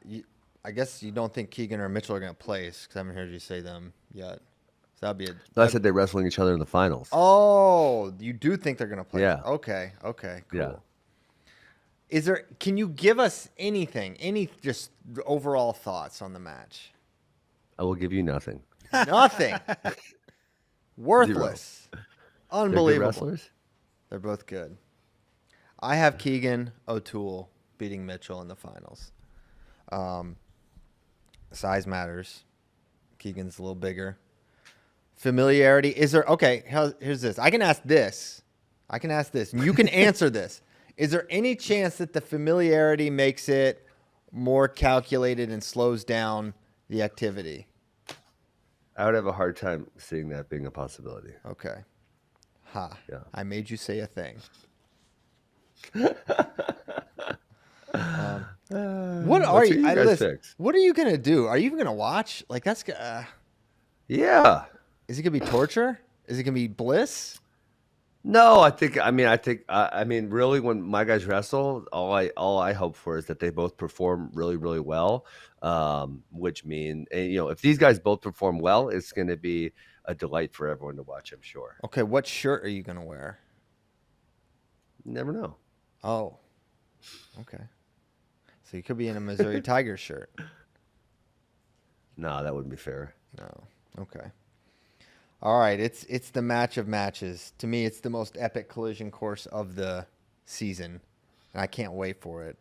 guess you don't think Keegan or Mitchell are going to place because I haven't heard you say them yet. So that'd be I said they're wrestling each other in the finals. Oh, you do think they're going to play? Yeah. Okay. Cool. Yeah. Can you give us anything, any just overall thoughts on the match? I will give you nothing. Nothing. Worthless. Unbelievable. They're good wrestlers? They're both good. I have Keegan O'Toole beating Mitchell in the finals. Size matters. Keegan's a little bigger. Familiarity. Is there... Okay, here's this. I can ask this. And you can answer this. Is there any chance that the familiarity makes it more calculated and slows down the activity? I would have a hard time seeing that being a possibility. Okay. Ha. Yeah. I made you say a thing. What are you? What are you gonna do? Are you even gonna watch? Like that's. Yeah. Is it gonna be torture? Is it gonna be bliss? No, I mean, really, when my guys wrestle, all I hope for is that they both perform really, really well. Which mean, if these guys both perform well, it's going to be a delight for everyone to watch, I'm sure. Okay, what shirt are you gonna wear? Never know. Oh, okay. So you could be in a Missouri Tigers shirt. No, that wouldn't be fair. No. Okay. All right, it's the match of matches. To me, it's the most epic collision course of the season, and I can't wait for it.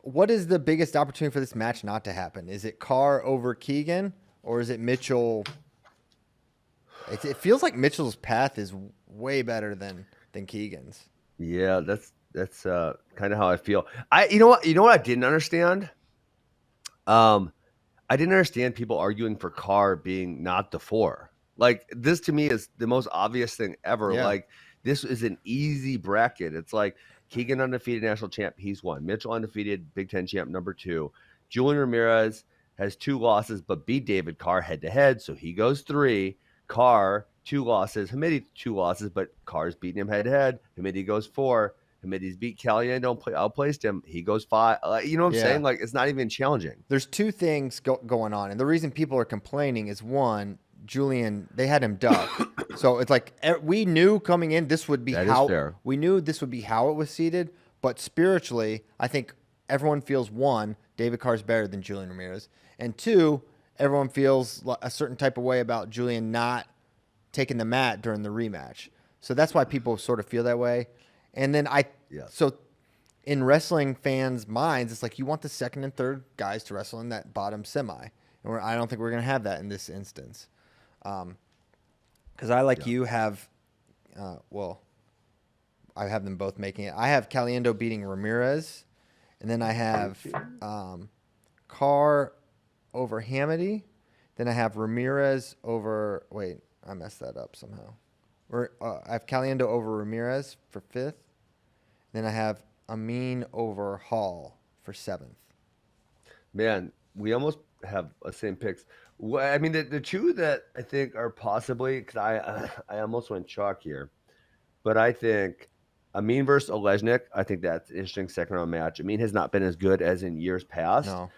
What is the biggest opportunity for this match not to happen? Is it Carr over Keegan, or is it Mitchell? It feels like Mitchell's path is way better than Keegan's. Yeah, that's kind of how I feel. You know what I didn't understand? I didn't understand people arguing for Carr being not the 4. Like, this to me is the most obvious thing ever. Yeah. Like, this is an easy bracket. It's like Keegan undefeated national champ, he's 1. Mitchell undefeated Big Ten champ, number 2. Julian Ramirez has 2 losses, but beat David Carr head-to-head, so he goes 3. Carr, 2 losses. Hamidi, 2 losses, but Carr's beating him head-to-head. Hamidi goes 4. Hamidi's beat Caliendo, outplaced him. He goes 5. You know what I'm saying? Like, it's not even challenging. There's 2 things going on, and the reason people are complaining is, 1, Julian, they had him duck. So it's like we knew coming in this would be we knew this would be how it was seeded, but spiritually, I think everyone feels, 1, David Carr's better than Julian Ramirez, and 2, everyone feels a certain type of way about Julian not taking the mat during the rematch. So that's why people sort of feel that way. And then so in wrestling fans' minds, it's like you want the 2nd and 3rd guys to wrestle in that bottom semi. And I don't think we're going to have that in this instance. Because I, you, have, I have them both making it. I have Caliendo beating Ramirez. And then I have Carr over Hamidi. Then I have Ramirez over, I messed that up somehow. I have Caliendo over Ramirez for 5th. Then I have Amin over Hall for 7th. Man, we almost have the same picks. I mean, the 2 that I think are possibly, because I almost went chalk here, but I think Amin versus Olejnik, I think that's an interesting 2nd-round match. Amin has not been as good as in years past. No.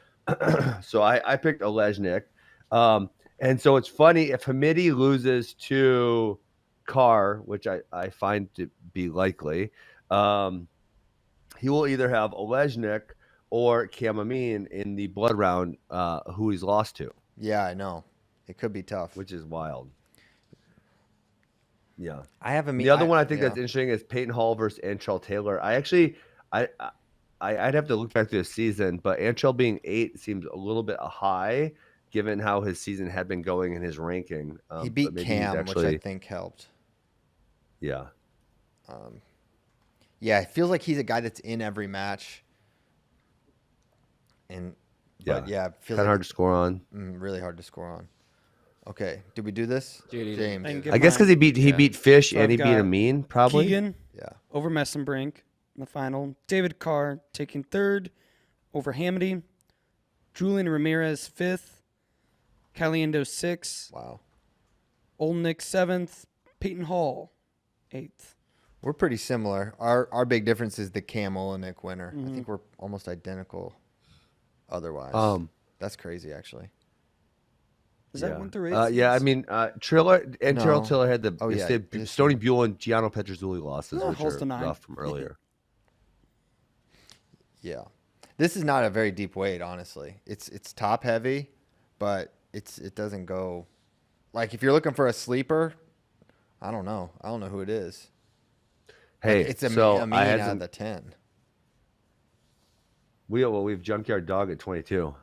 So I picked Olejnik. And so it's funny, if Hamidi loses to Carr, which I find to be likely, he will either have Olejnik or Cam Amin in the blood round, who he's lost to. Yeah, I know. It could be tough. Which is wild. Yeah. I have The other one I think that's interesting is Peyton Hall versus Antrell Taylor. I'd have to look back through the season, but Antrell being 8 seems a little bit high given how his season had been going in his ranking. He beat Cam, which I think helped. Yeah. Yeah, it feels like he's a guy that's in every match. And Yeah. but yeah, it feels Kind of like hard to score on. really hard to score on. Okay, did we do this? JD. James. I can give I guess because mine. he Yeah. beat Fish So and I've he beat got Amin, probably. Keegan Yeah. over Messenbrink in the final. David Carr taking third over Hamady. Julian Ramirez fifth. Caliendo sixth. Wow. Olnick seventh. Peyton Hall eighth. We're pretty similar. Our big difference is the Cam Olenek winner. I think we're almost identical otherwise. That's crazy, actually. Is that 1 through 8? Yeah, I mean, Triller and No. Terrell Tiller had the Oh, yeah, Stony Buell and Gianno Petrozzulli losses, No, which Hall's are the 9. rough from earlier. Yeah. This is not a very deep weight, honestly. It's top heavy, but it doesn't go like if you're looking for a sleeper, I don't know. I don't know who it is. Hey, It's so a mean I had out some, of the 10. we have Junkyard Dog at 22.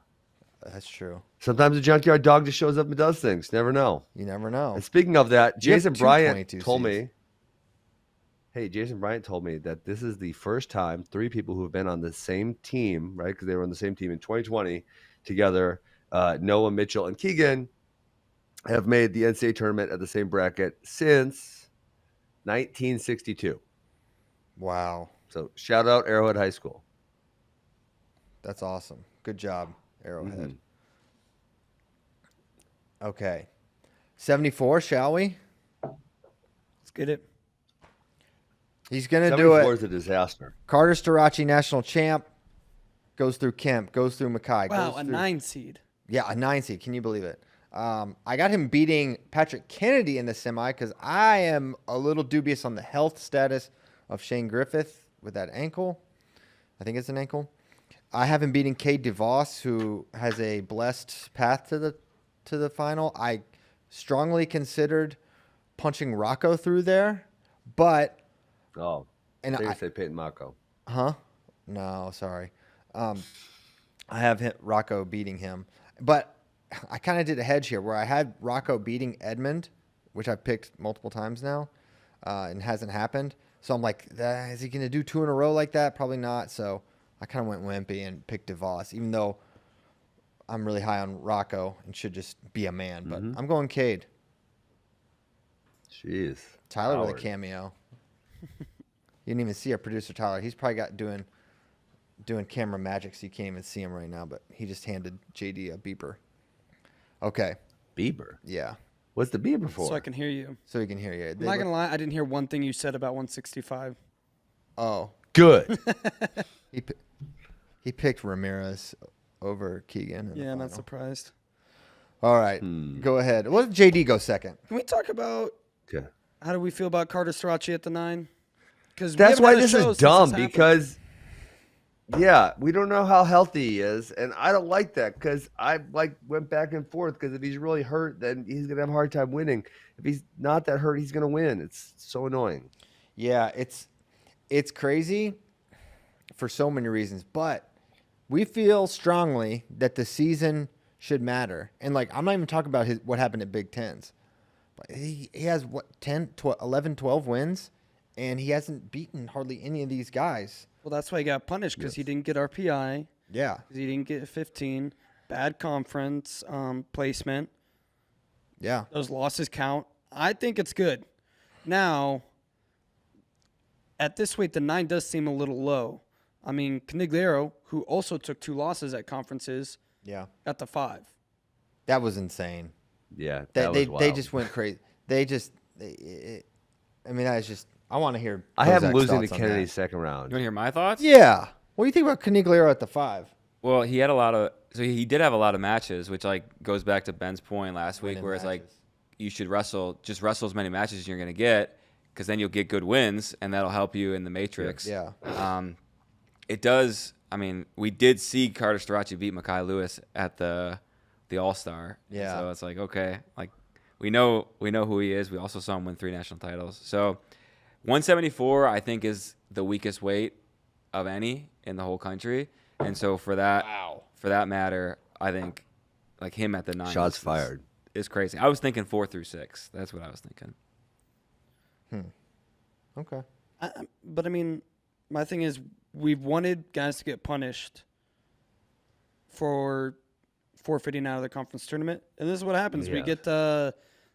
That's true. Sometimes a Junkyard Dog just shows up and does things. Never know. You never know. And speaking of that, You have Jason 2 Bryant 22 told seeds. me. Hey, Jason Bryant told me that this is the first time 3 people who have been on the same team, right? Because they were on the same team in 2020 together. Noah, Mitchell, and Keegan have made the NCAA tournament at the same bracket since 1962. Wow. So shout out Arrowhead High School. That's awesome. Good job, Arrowhead. Mhm. Okay. 74, shall we? Let's get it. He's going to do 74 it. is a disaster. Carter Starachi, national champ, goes through Kemp, goes through Mackay. Wow, goes a through, 9 seed. Yeah, a 9 seed. Can you believe it? I got him beating Patrick Kennedy in the semi because I am a little dubious on the health status of Shane Griffith with that ankle. I think it's an ankle. I have him beating Cade DeVos, who has a blessed path to the final. I strongly considered punching Rocco through there, but Oh, and I think I, you say Peyton Mako. Huh? No, sorry. I have Rocco beating him, but I kind of did a hedge here where I had Rocco beating Edmund, which I've picked multiple times now, and hasn't happened. So I'm like, is he going to do 2 in a row like that? Probably not. So I kind of went wimpy and picked DeVos, even though I'm really high on Rocco and should just be a man. But I'm going Cade. Jeez. Tyler with a Howard. cameo. You didn't even see our producer Tyler. He's probably got doing camera magic, so you can't even see him right now. But he just handed JD a beeper. Okay, Bieber. yeah, What's the Bieber for? So I can hear you. so he can hear you. I'm not going to lie, I didn't hear one thing you said about 165. Oh, Good. he picked Ramirez over Keegan. In the Yeah, I'm not final. surprised. All right, go ahead. What if JD go second? Can we talk about Okay. how do we feel about Carter Starachi at the 9? Because That's why this is dumb because, yeah, we don't know how healthy he is, and I don't like that because I went back and forth because if he's really hurt, then he's gonna have a hard time winning. If he's not that hurt, he's gonna win. It's so annoying. Yeah, it's crazy for so many reasons, but we feel strongly that the season should matter. And like, I'm not even talking about what happened at Big Tens, but he has what 11, 12 wins, and he hasn't beaten hardly any of these guys. Well, that's why he got punished because he didn't get RPI. Yeah, 'Cause he didn't get 15. Bad conference placement. yeah. Those losses count. I think it's good. Now, at this weight, the 9 does seem a little low. I mean, Canigliaro, who also took 2 losses at conferences, Yeah, got the 5. that was insane. Yeah, They that they, was wild. they just went crazy. I mean, that is just. I want to hear. I have him Kozak's losing to thoughts on Kennedy that. second You round. want to hear my thoughts? Yeah. What do you think about Canigliaro at the 5? Well, he had a lot of. So he did have a lot of matches, which like goes back to Ben's point last week, Winning where it's like matches. you should wrestle as many matches as you're gonna get, because then you'll get good wins, and that'll help you in the matrix. Yeah. It does. I mean, we did see Carter Starachi beat Mackay Lewis at the All-Star. Yeah. So it's like, okay, like we know who he is. We also saw him win 3 national titles. So 174, I think, is the weakest weight of any in the whole country. And so for that matter, I think like him at the 9 Shots fired. is crazy. I was thinking 4 through 6. That's what I was thinking. Okay. But I mean, my thing is, we've wanted guys to get punished for forfeiting out of the conference tournament. And this is what happens. We Yes. get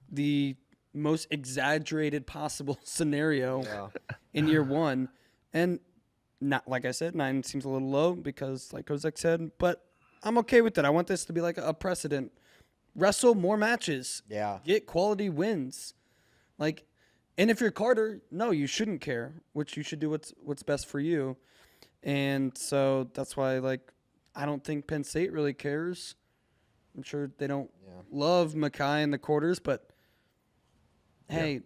the most exaggerated possible scenario in year one. And not like I said, 9 seems a little low because, like Kozak said, but I'm okay with it. I want this to be like a precedent. Wrestle more matches. Yeah. Get quality wins. Like, and if you're Carter, no, you shouldn't care. Which you should do what's best for you. And so that's why, like, I don't think Penn State really cares. I'm sure they don't love Mackay in the quarters, but hey,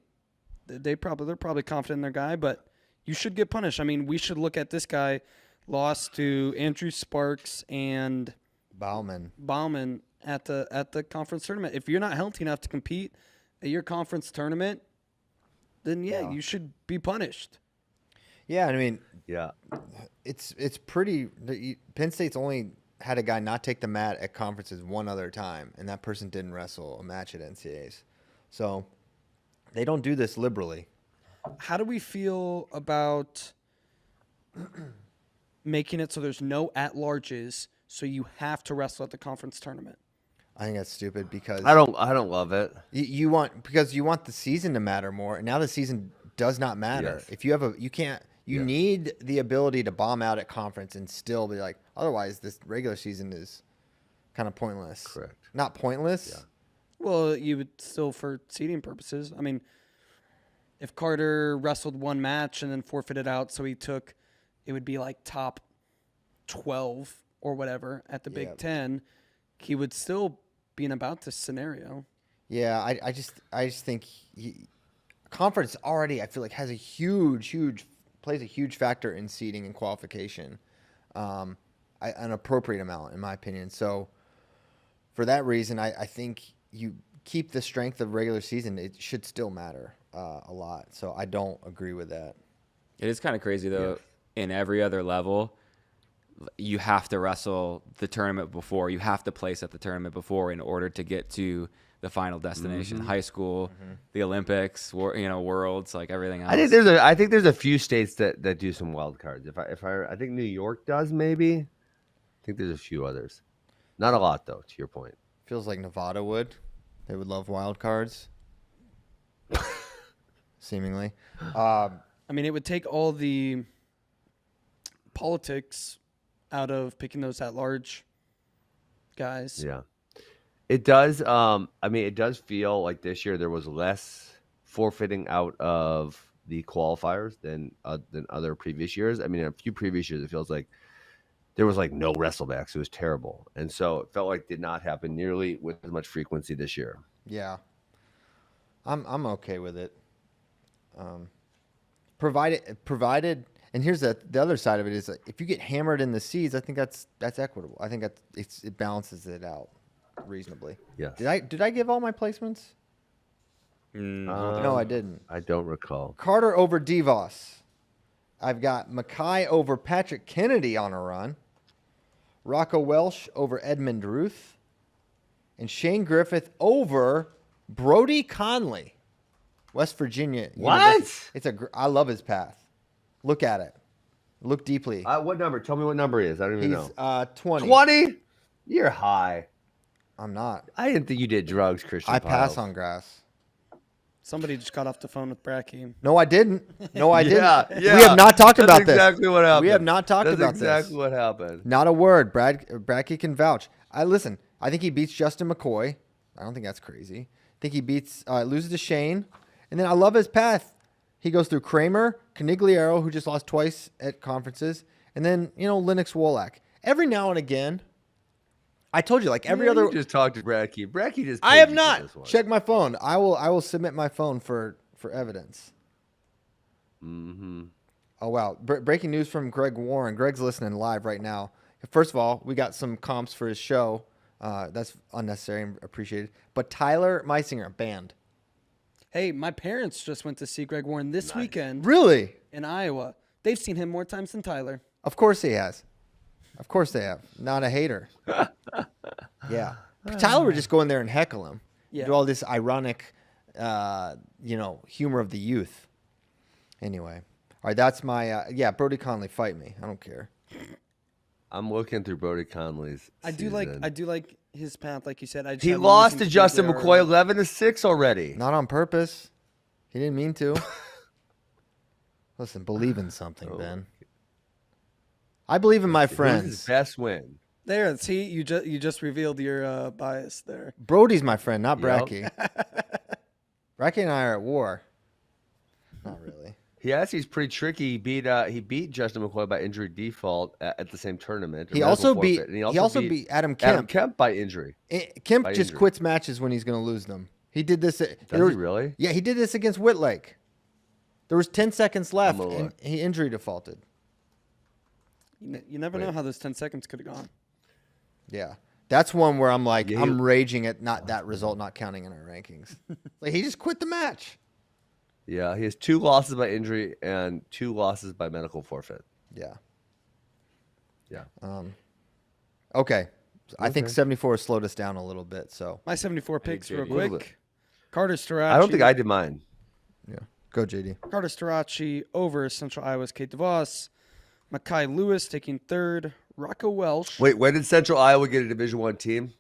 they're probably confident in their guy, but you should get punished. I mean, we should look at this guy lost to Andrew Sparks and Bauman at the conference tournament. If you're not healthy enough to compete at your conference tournament, then you should be punished. Yeah, I mean, Yeah. it's pretty. Penn State's only had a guy not take the mat at conferences one other time, and that person didn't wrestle a match at NCAAs. So they don't do this liberally. How do we feel about making it so there's no at-larges, so you have to wrestle at the conference tournament? I think that's stupid because I don't love it. you want the season to matter more, and now the season does not matter. Yes. If you have you need the ability to bomb out at conference and still be like, otherwise this regular season is kind of pointless. Correct. Not pointless. Yeah. Well, you would still for seeding purposes. I mean, if Carter wrestled one match and then forfeited out, so it would be like top 12 or whatever at the Big Ten, he would still be in about this scenario. Yeah, I just think conference already, I feel like, has a plays a huge factor in seeding and qualification, an appropriate amount in my opinion. So for that reason, I think you keep the strength of regular season. It should still matter a lot. So I don't agree with that. It is kind of crazy though. In every other level, you have to wrestle the tournament before. You have to place at the tournament before in order to get to the final destination. High school, the Olympics, worlds, like everything else. I think there's a few states that do some wild cards. I think New York does maybe. I think there's a few others. Not a lot though, to your point. Feels like Nevada would. They would love wild cards. Seemingly. I mean, it would take all the politics out of picking those at-large guys. Yeah. It does. It does feel like this year there was less forfeiting out of the qualifiers than other previous years. I mean, in a few previous years, it feels like there was like no wrestlebacks. It was terrible, and so it felt like it did not happen nearly with as much frequency this year. Yeah, I'm okay with it. Provided, and here's the other side of it is, like, if you get hammered in the seeds, I think that's equitable. I think it balances it out reasonably. Yes. Did I give all my placements? No, I didn't. I don't recall. Carter over DeVos. I've got Mackay over Patrick Kennedy on a run. Rocco Welsh over Edmund Ruth. And Shane Griffith over Brody Conley, West Virginia. What? University. I love his path. Look at it. Look deeply. What number? Tell me what number he is. I don't even He's know. 20. 20? You're high. I'm not. I didn't think you did drugs, Christian. I pass Piles. on grass. Somebody just got off the phone with Bracky. No, I didn't. No, I didn't. Yeah. We have not talked about this. That's exactly what happened. We have not talked about That's this. exactly what happened. Not a word. Bracky can vouch. Listen, I think he beats Justin McCoy. I don't think that's crazy. I think he loses to Shane. And then I love his path. He goes through Kramer, Canigliaro, who just lost twice at conferences, and then, Lennox Wolak. Every now and again, I told you, like every other. You just talked to Bracky. Bracky just. I paid have you for not. this one. Check my phone. I will submit my phone for evidence. Mm-hmm. Oh, wow. Breaking news from Greg Warren. Greg's listening live right now. First of all, we got some comps for his show. That's unnecessary and appreciated. But Tyler Meisinger, banned. Hey, my parents just went to see Greg Warren this weekend Really? in Iowa. They've seen him more times than Tyler. Of course he has. Of course they have. Not a hater. Yeah. Tyler would just go in there and heckle him. Yeah. Do all this ironic, humor of the youth. Anyway. All right, that's my, Brody Conley, fight me. I don't care. I'm looking through Brody Conley's. I do like his path, like you said. I just He have him lost losing to to Justin Guerrero. McCoy 11-6 already. Not on purpose. He didn't mean to. Listen, believe in something, Ben. I believe in my Who's his friends. best win? There, see, you just revealed your bias there. Brody's my friend, not Yep. Bracky. Bracky and I are at war. Not really. He's pretty tricky. He beat Justin McCoy by injury default at the same tournament. He also beat beat Adam Kemp. Adam Kemp by injury. Kemp by just injury. quits matches when he's going to lose them. He did this. Does he really? Yeah, he did this against Whitlake. There was 10 seconds left, gonna and look. he injury defaulted. You never know how those 10 seconds could have gone. Yeah. That's one where I'm like, Yeah, I'm raging at that result not counting in our rankings. Like, he just quit the match. Yeah, he has 2 losses by injury and 2 losses by medical forfeit. Yeah. Yeah. Okay. I think Okay. 74 has slowed us down a little bit, so. My 74 picks real JD. Little bit. quick. Carter Starachi. I don't think I did mine. Yeah. Go, JD. Carter Starachi over Central Iowa's Kate DeVos. Makai Lewis taking third. Rocco Welsh. Wait, when did Central Iowa get a Division I team?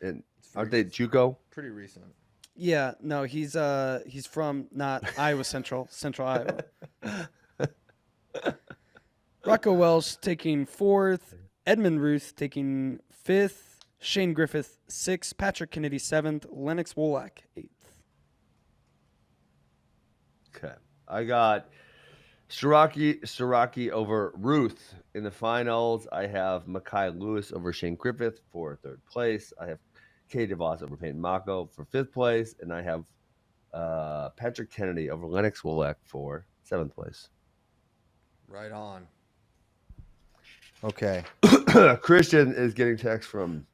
And aren't they JUCO? Pretty recent. Yeah, no, he's from not Iowa Central, Central Iowa. Rocco Welsh taking fourth. Edmund Ruth taking fifth. Shane Griffith sixth. Patrick Kennedy seventh. Lennox Wolak eighth. Okay. I got Siraki over Ruth in the finals. I have Makai Lewis over Shane Griffith for 3rd place. I have Kay DeVos over Peyton Mako for 5th place. And I have Patrick Kennedy over Lennox Wolak for 7th place. Right on. Okay. Christian is getting text from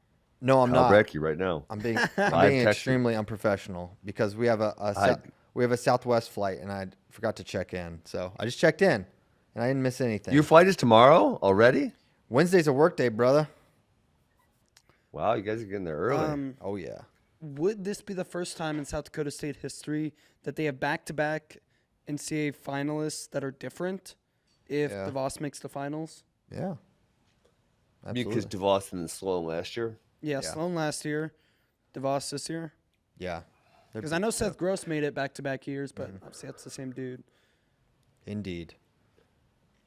No, I'm Kyle not. Brecky right now. I'm being texting. extremely unprofessional because we have a Southwest flight and I forgot to check in. So I just checked in and I didn't miss anything. Your flight is tomorrow already? Wednesday's a work day, brother. Wow, you guys are getting there early. Oh yeah. Would this be the first time in South Dakota State history that they have back-to-back NCAA finalists that are different if Yeah. DeVos makes the finals? Yeah. Because Absolutely. DeVos and Sloan last year. Yeah, Yeah. Sloan last year. DeVos this year. Yeah. Because I know Seth Gross made it back-to-back years, but obviously that's the same dude. Indeed.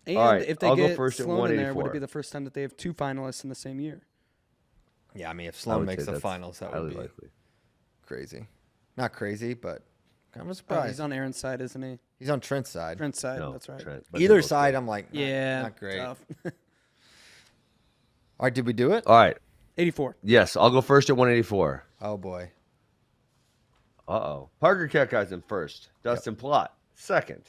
And All right, if they I'll go get first at Sloan in there, would it 184. be the first time that they have 2 finalists in the same year? Yeah, I mean, if I Sloan would makes say the that's finals, that would highly be likely. crazy. Not crazy, but kind of a Oh, surprise. he's on Aaron's side, isn't he? He's on Trent's side. Trent's side, No, that's right. Trent, but Either they're both side, good. I'm like, Yeah, not great. tough. All right, did we do it? All right. 84. Yes, I'll go first at 184. Oh boy. Uh-oh. Parker Keckheisen first. Dustin Plott second.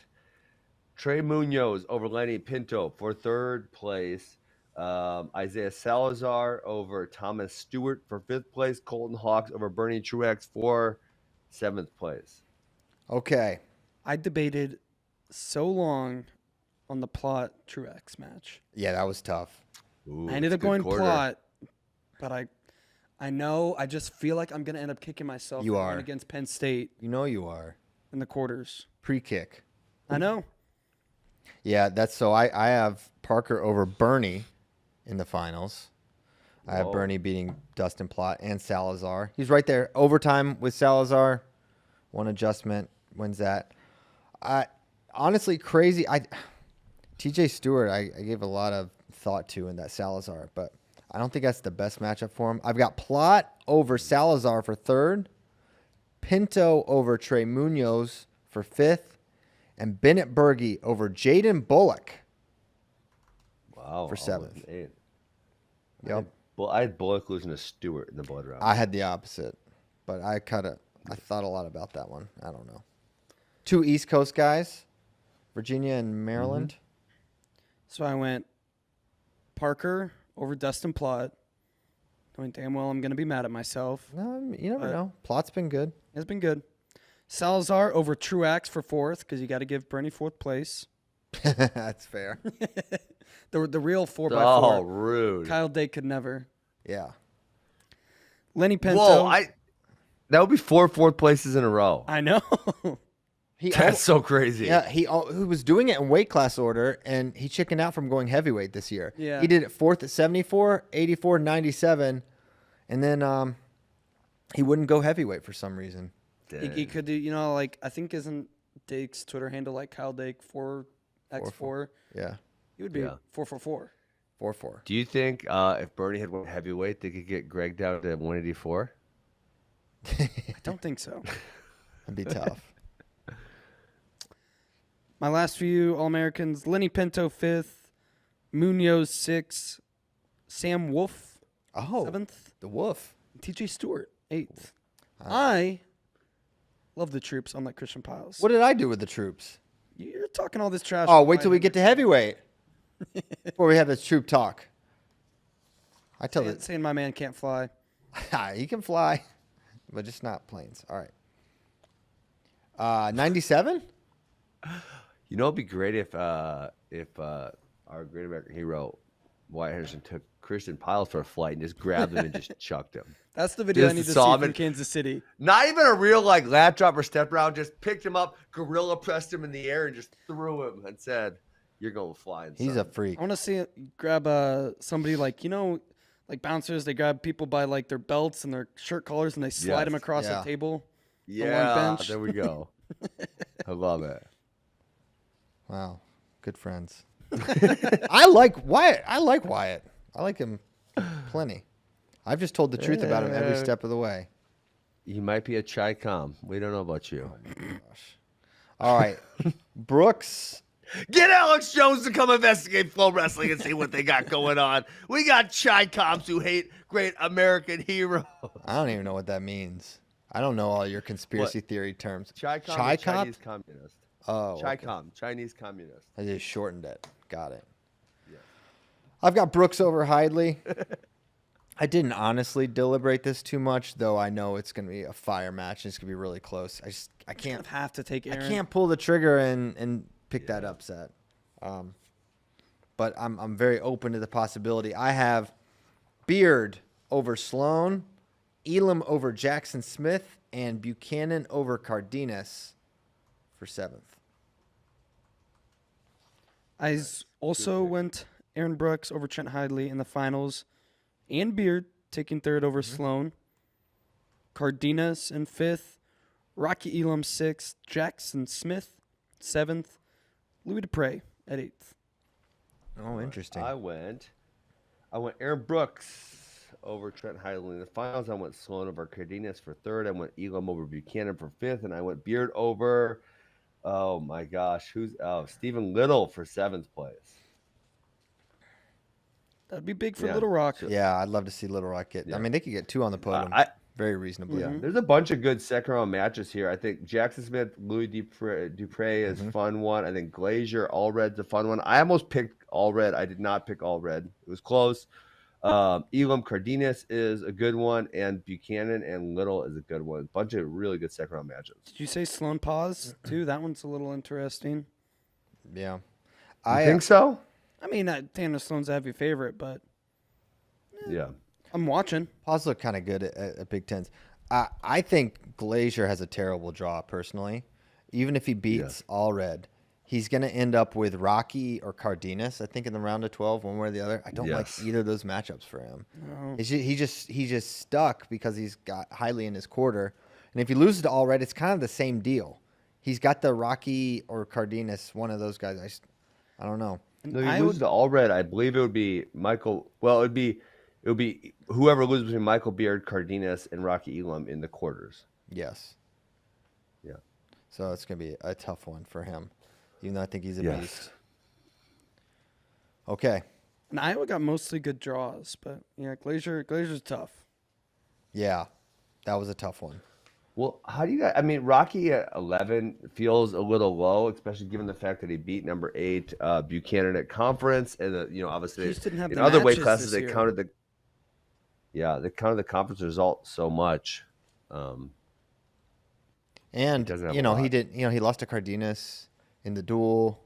Trey Munoz over Lenny Pinto for 3rd place. Isaiah Salazar over Thomas Stewart for 5th place. Colton Hawks over Bernie Truex for 7th place. Okay. I debated so long on the Plot Truex match. Yeah, that was tough. Ooh, I ended it's up a good going quarter. Plot, but I know I just feel like I'm going to end up kicking myself You for are. going against Penn State You know you are. in the quarters. Pre-kick. I know. Yeah, that's so I have Parker over Bernie in the finals. I have Whoa. Bernie beating Dustin Plott and Salazar. He's right there. Overtime with Salazar. One adjustment wins that. Honestly, crazy. TJ Stewart, I gave a lot of thought to in that Salazar, but I don't think that's the best matchup for him. I've got Plott over Salazar for 3rd, Pinto over Trey Munoz for 5th, and Bennett Berge over Jaden Bullock. Wow. For 7th. Yep. Well, I had Bullock losing to Stewart in the blood round. I had the opposite, but I thought a lot about that one. I don't know. 2 East Coast guys, Virginia and Maryland. So I went Parker over Dustin Plott, knowing damn well I'm going to be mad at myself. No, you never know. Plott's been good. It's been good. Salazar over Truax for 4th because you got to give Bernie 4th place. That's fair. The real 4x4. Oh, rude. Kyle Day could never. Yeah. Lenny Pinto. Whoa, that would be 4 4th places in a row. I know. That's so crazy. Yeah, he was doing it in weight class order, and he chickened out from going heavyweight this year. Yeah. He did it 4th at 74, 84, 97, and then he wouldn't go heavyweight for some reason. He could do, like, I think isn't Dake's Twitter handle like Kyle Dake 4x4? Yeah, He would be 444. 4-4. Do you think if Bernie had went heavyweight, they could get Greg down to 184? I don't think so. That'd be tough. My last few All-Americans, Lenny Pinto 5th, Munoz 6th, Sam Wolf Oh, 7th, the Wolf. TJ Stewart 8th. I love the troops, unlike Christian Piles. What did I do with the troops? You're talking all this trash. Oh, wait till we get to heavyweight before we have this troop talk. I tell you, saying my man can't fly. he can fly, but just not planes. All right. 97? You know, it'd be great if our great American hero Wyatt Henderson took Christian Piles for a flight and just grabbed him and just chucked him. That's the video I Just need to saw see him from in- Kansas City. Not even a real like lat drop or step around. Just picked him up, gorilla pressed him in the air, and just threw him and said, "You're going flying." He's son." a freak. I want to see it grab somebody like, like bouncers. They grab people by like their belts and their shirt collars and they slide them Yes. across Yeah. a table. Yeah, bench. there we go. I love it. Wow. Good friends. I like Wyatt. I like him plenty. I've just told the truth about him every step of the way. He might be a chai com. We don't know about you. All right. Brooks. Get Alex Jones to come investigate Flow Wrestling and see what they got going on. We got chai coms who hate great American heroes. I don't even know what that means. I don't know all your conspiracy theory terms. Chai com, Chai is cop? Chinese communist. Oh, Chai okay. com, Chinese communist. I just shortened it. Got it. Yeah. I've got Brooks over Hidley. I didn't honestly deliberate this too much, though I know it's going to be a fire match and it's going to be really close. I can't Have to take Aaron. I can't pull the trigger and pick that upset. But I'm very open to the possibility. I have Beard over Sloan, Elam over Jackson Smith, and Buchanan over Cardenas for 7th. I also went Aaron Brooks over Trent Hidley in the finals, and Beard taking 3rd over Sloan. Cardenas in 5th, Rocky Elam 6th, Jackson Smith 7th, Louis Dupre at 8th. Oh, interesting. I went Aaron Brooks over Trent Hidley in the finals. I went Sloan over Cardenas for 3rd. I went Elam over Buchanan for 5th, and I went Beard over. Oh my gosh, Stephen Little for 7th place. That'd be big for Yeah. Little Rock. Yeah, I'd love to see Little Rock get. Yeah. I mean, they could get 2 on the podium very reasonably. Yeah, there's a bunch of good second round matches here. I think Jackson Smith, Louis Dupre is a fun one. I think Glazier, Allred's a fun one. I almost picked Allred. I did not pick Allred. It was close. Elam Cardenas is a good one, and Buchanan and Little is a good one. Bunch of really good second round matches. Did you say Sloan Pause too? That one's a little interesting. Yeah. I think so. I mean, Tanner Sloan's a heavy favorite, but Yeah. I'm watching. Pause look kind of good at Big Tens. I think Glazier has a terrible draw personally. Even if he beats Allred, he's going to end up with Rocky or Cardenas, I think, in the round of 12, one way or the other. I don't like either of those matchups for him. No. He's just stuck because he's got Hidley in his quarter. And if he loses to Allred, it's kind of the same deal. He's got the Rocky or Cardenas, one of those guys. I don't know. No, you lose to Allred. I believe it would be Michael. Well, it would be whoever loses between Michael Beard, Cardenas, and Rocky Elam in the quarters. Yes. Yeah. So it's going to be a tough one for him, even though I think he's a beast. Okay. And Iowa got mostly good draws, but yeah, Glazier's tough. Yeah, that was a tough one. Well, how do you guys? I mean, Rocky at 11 feels a little low, especially given the fact that he beat number 8 Buchanan at conference, and obviously He just didn't have in the other weight matches classes this they year. counted the conference result so much. And doesn't have he a lot. did. He lost to Cardenas in the duel,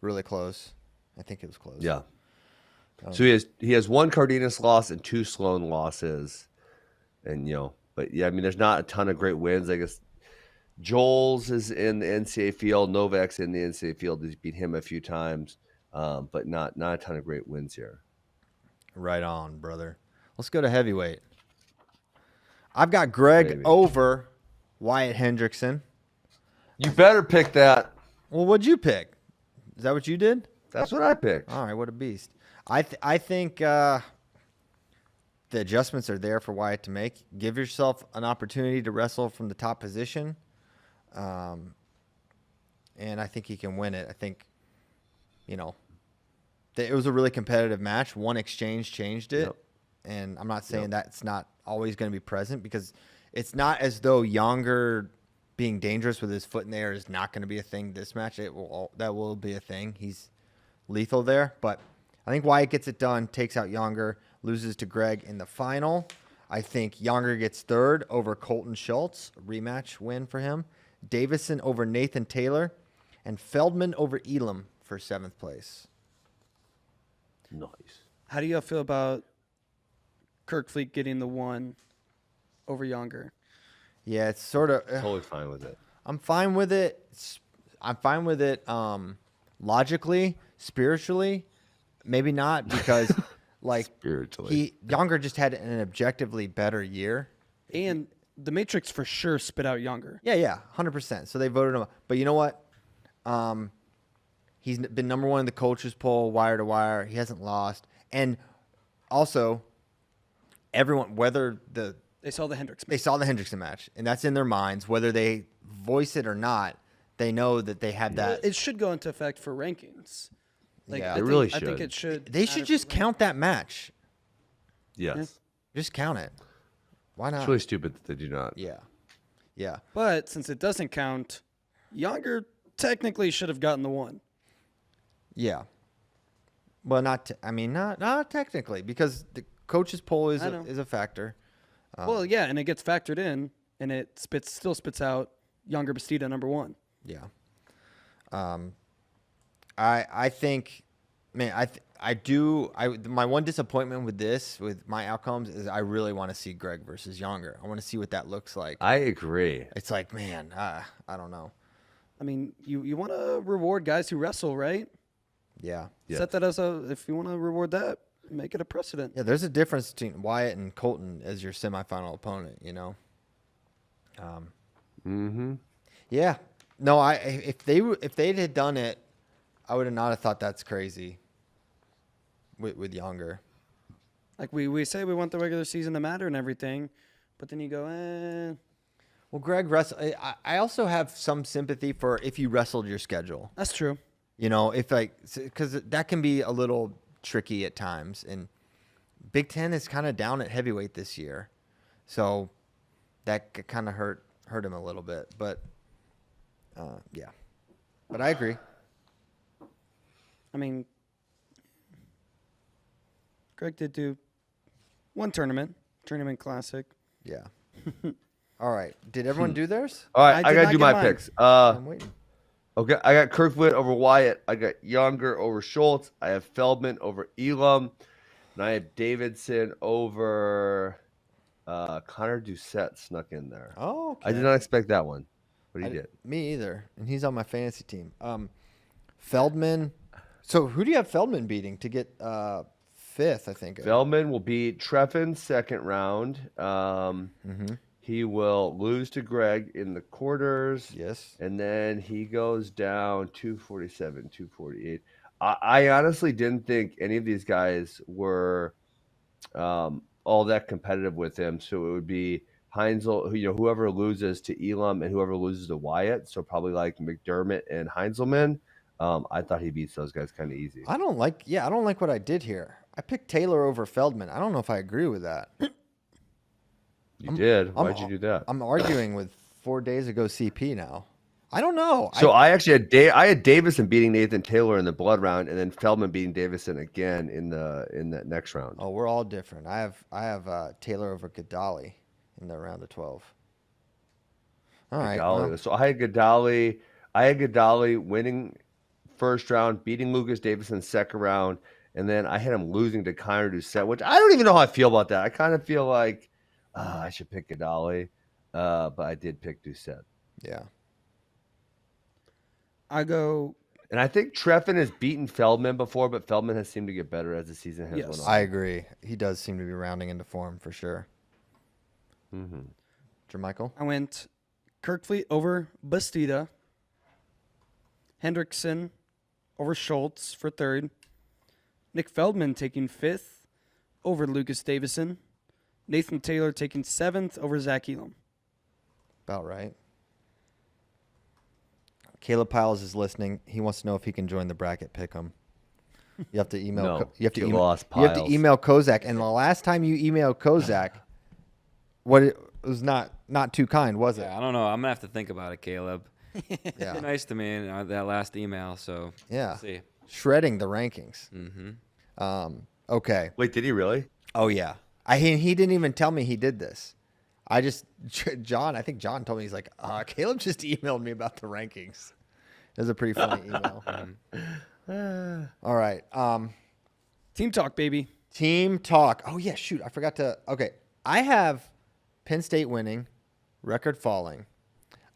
really close. I think it was close. Yeah. So he has 1 Cardenas loss and 2 Sloan losses, and but yeah, I mean, there's not a ton of great wins. I guess Joel's is in the NCAA field. Novak's in the NCAA field. He's beat him a few times, but not a ton of great wins here. Right on, brother. Let's go to heavyweight. I've got Greg Maybe. over Wyatt Hendrickson. You better pick that. Well, what'd you pick? Is that what you did? That's what I picked. All right, what a beast. I think the adjustments are there for Wyatt to make. Give yourself an opportunity to wrestle from the top position, and I think he can win it. I think, it was a really competitive match. One exchange changed it, and I'm not saying that's not always going to be present, because it's not as though Younger being dangerous with his foot in the air is not going to be a thing this match. That will be a thing. He's lethal there, but I think Wyatt gets it done, takes out Younger, loses to Greg in the final. I think Younger gets third over Colton Schultz, a rematch win for him. Davison over Nathan Taylor, and Feldman over Elam for 7th place. Nice. How do y'all feel about Kirkfleet getting the 1 over Younger? Yeah, it's sort of Totally fine with it. I'm fine with it. I'm fine with it logically, spiritually, maybe not, because Spiritually. Younger just had an objectively better year. And the Matrix for sure spit out Younger. Yeah, 100%. So they voted him. But you know what? He's been number 1 in the coaches poll, wire to wire. He hasn't lost. And also, everyone, They saw the Hendricks they match. saw the Hendrickson match, and that's in their minds. Whether they voice it or not, they know that they have that. It should go into effect for rankings. Yeah. They really I think should. it should. They should just count that match. Yes. Just count it. Why not? It's really stupid that they do not. Yeah. But since it doesn't count, Younger technically should have gotten the 1. Yeah. Well, not technically, because the coaches poll is I know. a factor. Well, yeah, and it gets factored in, and it still spits out Younger Bastida number 1. Yeah. I think, man, my one disappointment with my outcomes is I really want to see Greg versus Younger. I want to see what that looks like. I agree. It's like, man, I don't know. I mean, you want to reward guys who wrestle, right? Yeah. Yeah. Set that if you want to reward that, make it a precedent. Yeah, there's a difference between Wyatt and Colton as your semifinal opponent, Mm-hmm. Yeah. No, if they had done it, I would have not have thought that's crazy with Younger. Like we say we want the regular season to matter and everything, but then you go, Well, Greg wrestled. I also have some sympathy for if you wrestled your schedule. that's true. Because that can be a little tricky at times, and Big Ten is kind of down at heavyweight this year, so that kind of hurt him a little bit. But yeah, but I agree. I mean, Greg did do one tournament classic. Yeah. All right. Did everyone do theirs? All right, I I did got to not do get my mine. picks. I'm waiting. Okay, I got Kirkwood over Wyatt. I got Younger over Schultz. I have Feldman over Elam. And I have Davidson over Connor Doucette snuck in there. Oh, okay. I did not expect that one, but he did. Me either, and he's on my fantasy team. Feldman. So who do you have Feldman beating to get 5th? I think. Feldman will beat Treffin second round. He will lose to Greg in the quarters. Yes. And then he goes down 247, 248. I honestly didn't think any of these guys were all that competitive with him. So it would be Heinzel, whoever loses to Elam and whoever loses to Wyatt. So probably like McDermott and Heinzelman. I thought he beats those guys kind of easy. I don't like what I did here. I picked Taylor over Feldman. I don't know if I agree with that. You did. Why'd you do that? I'm arguing with 4 days ago CP now. I don't know. So I actually had Davison beating Nathan Taylor in the blood round, and then Feldman beating Davison again in that next round. Oh, we're all different. I have Taylor over Gadali in the round of 12. All right. Gadali. So I had Gadali winning first round, beating Lucas Davison second round, and then I had him losing to Connor Doucette, which I don't even know how I feel about that. I kind of feel like I should pick Gadali, but I did pick Doucette. Yeah. I go. And I think Treffin has beaten Feldman before, but Feldman has seemed to get better as the season has Yes. went on. I agree. He does seem to be rounding into form for sure. Mm-hmm. Jermichael? I went Kirkfleet over Bastida. Hendrickson over Schultz for third. Nick Feldman taking fifth over Lucas Davison. Nathan Taylor taking seventh over Zach Elam. About right. Caleb Piles is listening. He wants to know if he can join the bracket pick'em. You have to email. No, You have to you email. lost You have to Piles. email Kozak. And the last time you emailed Kozak, it was not too kind, was it? Yeah, I don't know. I'm gonna have to think about it, Caleb. Yeah. You're nice to me in that last email, so Yeah. we'll see. Shredding the rankings. Mm-hmm. Okay. Wait, did he really? Oh yeah. He didn't even tell me he did this. I think John told me, he's like, Caleb just emailed me about the rankings. It was a pretty funny email. All right. Team talk, baby. Team talk. Oh yeah, shoot. I forgot to. Okay. I have Penn State winning, record falling.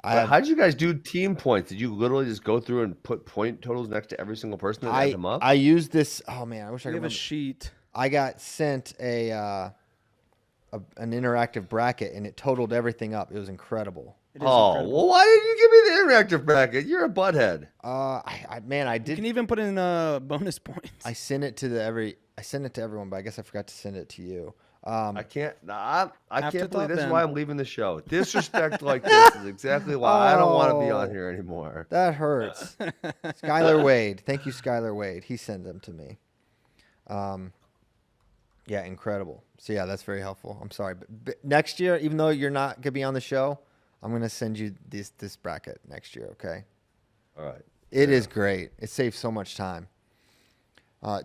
How did you guys do team points? Did you literally just go through and put point totals next to every single person and add them up? I used this. Oh man, I wish I We could have a remember. sheet. I got sent an interactive bracket, and it totaled everything up. It was incredible. It is Oh, incredible. well, why didn't you give me the interactive bracket? You're a butthead. I You did. can even put in bonus points. I sent it to everyone, but I guess I forgot to send it to you. I can't. I can't believe Afterthought, this is then. why I'm leaving the show. Disrespect like this is exactly why I don't want to be on here anymore. That hurts. Skylar Wade. Thank you, Skylar Wade. He sent them to me. Yeah, incredible. So, yeah, that's very helpful. I'm sorry. But next year, even though you're not going to be on the show, I'm going to send you this bracket next year, okay? All right. It is great. It saves so much time.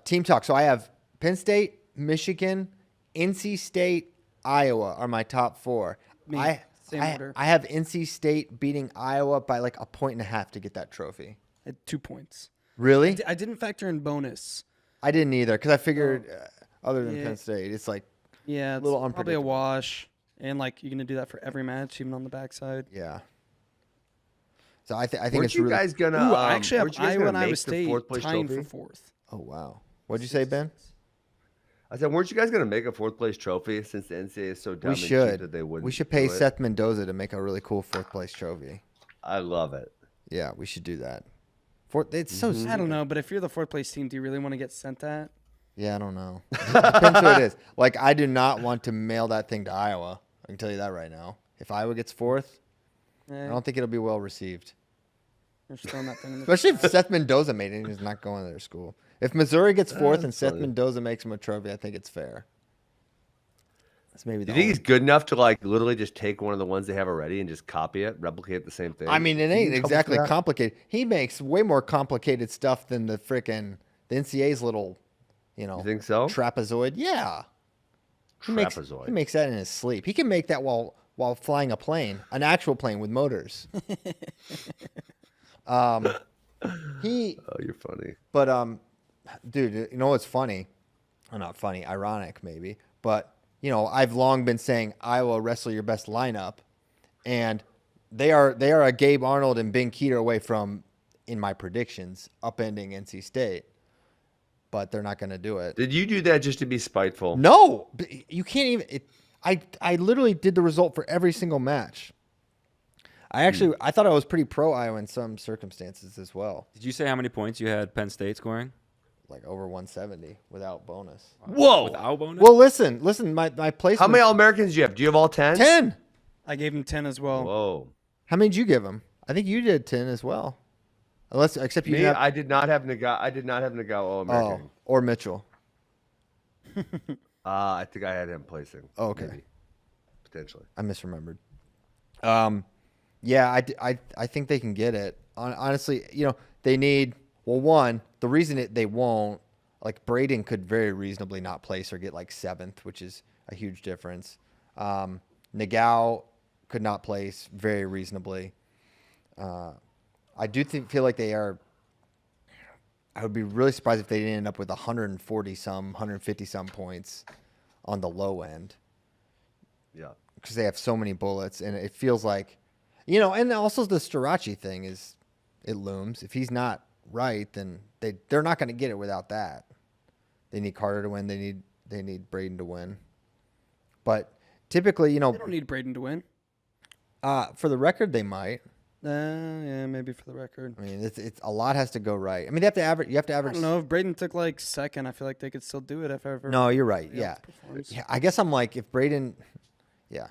Team talk. So, I have Penn State, Michigan, NC State, Iowa are my top four. Me, same order. I have NC State beating Iowa by like 1.5 points to get that trophy. At 2 points. Really? I didn't factor in bonus. I didn't either because I figured other than Yeah. Penn State, it's like, Yeah, it's Little probably a unpredictable. wash. And, like, you're going to do that for every match, even on the backside. yeah. So I think Weren't it's you really. guys gonna? Ooh, I actually weren't have you guys Iowa gonna and Iowa make the State fourth place tying trophy? for fourth. Oh wow. What'd you say, Ben? I said, weren't you guys gonna make a fourth place trophy since the NCAA is so dumb We and cheap should. that they wouldn't? We should pay do it? Seth Mendoza to make a really cool fourth place trophy. I love it. Yeah, we should do that. It's so. I stupid. don't know, but if you're the fourth place team, do you really want to get sent that? Yeah, I don't know. Depends who it is. Like, I do not want to mail that thing to Iowa. I can tell you that right now. If Iowa gets fourth, I don't think it'll be well received. They're just throwing that thing in the Especially if Seth Mendoza made it and he's not going to their school. If Missouri gets fourth and Seth funny. Mendoza makes him a trophy, I think it's fair. That's maybe Do the you think only- he's good enough to like literally just take one of the ones they have already and just copy it, replicate the same thing? I mean, it You ain't think he's exactly comfortable with that? complicated. He makes way more complicated stuff than the NCAA's little, You think so? trapezoid. Yeah. He makes that in his sleep. He can make that while flying a plane, an actual plane with motors. Oh, you're funny. But dude, you know what's funny? Well, not funny, ironic maybe. But I've long been saying Iowa wrestle your best lineup, and they are a Gabe Arnold and Ben Keeter away from, in my predictions, upending NC State. But they're not going to do it. Did you do that just to be spiteful? No, you can't even. I literally did the result for every single match. I thought I was pretty pro Iowa in some circumstances as well, Did you say how many points you had Penn State scoring? like over 170 without bonus. Whoa! Without bonus? Well, listen, my placement. How many All-Americans do you have? Do you have all 10? 10. I gave him 10 as well. Whoa. How many did you give him? I think you did 10 as well. Except you Me, didn't have, I did not have Nagao. I did not have Nagao All-American. or Mitchell. I think I had him placing. Oh, okay. Maybe. Potentially. I misremembered. Yeah, I think they can get it. Honestly, they need, well, one, the reason they won't, like Braden could very reasonably not place or get like 7th, which is a huge difference. Nagao could not place very reasonably. I do feel like they are. I would be really surprised if they didn't end up with 150 some points on the low end, Yeah. because they have so many bullets, and it feels like, And also the Starachi thing it looms. If he's not right, then they're not going to get it without that. They need Carter to win. They need Braden to win. But typically, They don't need Braden to win. for the record, they might. Yeah, maybe for the record. I mean, it's a lot has to go right. I mean, they have to average. You have to I average. don't know if Braden took like second. I feel like they could still do it if ever. No, you're right. Yeah, Yeah. performs. Yeah. I guess I'm like, if Braden, yeah,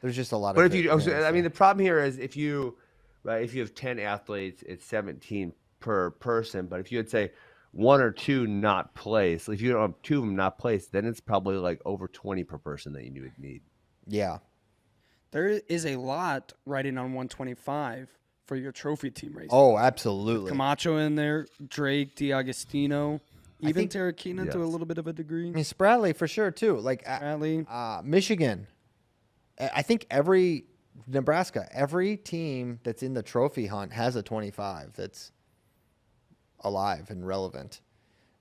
there's just a lot But of. if you, I mean, the problem here is if you have 10 athletes, it's 17 per person. But if you would say one or two not place, if you don't have two of them not placed, then it's probably like over 20 per person that you would need. Yeah. There is a lot riding on 125 for your trophy team race. Oh, absolutely. Camacho in there, Drake, DiAgostino, even think- Terrakina to a Yes. little bit of a degree. I mean, Spradley for sure too. Like Bradley. Michigan. I think Nebraska, every team that's in the trophy hunt has a 25 that's alive and relevant.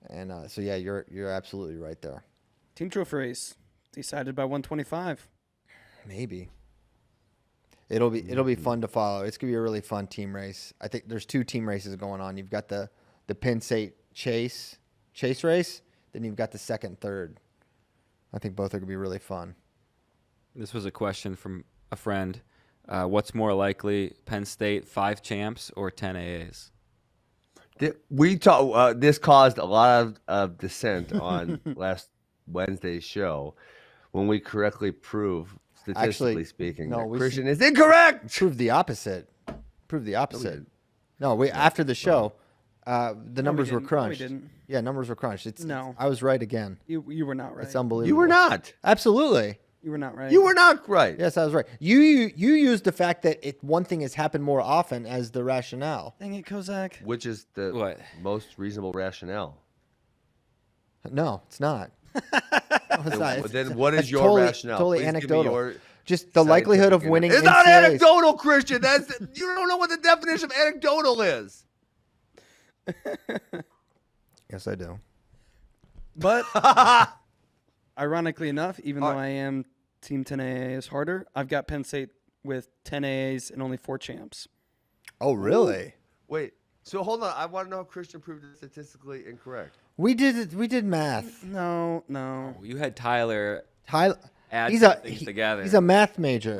And so yeah, you're absolutely right there. Team trophy race decided by 125. Maybe. It'll be fun to follow. It's gonna be a really fun team race. I think there's two team races going on. You've got the Penn State Chase race, then you've got the second, third. I think both are gonna be really fun. This was a question from a friend. What's more likely, Penn State 5 champs or 10 AAs? This caused a lot of dissent on last Wednesday's show when we correctly prove, statistically speaking, no, that we Christian is incorrect. Prove the opposite. No, after the show, the numbers were didn't. No, we crunched. didn't. Yeah, numbers were crunched. No. I was right again. You were not right. It's unbelievable. You were not. Absolutely. You were not right. You were not right. Yes, I was right. You used the fact that one thing has happened more often as the rationale. Dang it, Kozak. Which is the What? most reasonable rationale? No, it's not. No, it's not. It's- Then what is that's your totally, rationale? Totally Please give me anecdotal. your Just the likelihood of scientific winning. It's not NCAAs. anecdotal, Christian. You don't know what the definition of anecdotal is. Yes, I do. But ironically enough, even though I am Team 10 AA is harder, I've got Penn State with 10 AAs and only 4 champs. Oh, really? Wait. So hold on. I want to know if Christian proved it statistically incorrect. We did math. No. Oh, you had Tyler Tyler, add he's things together. He's a math major.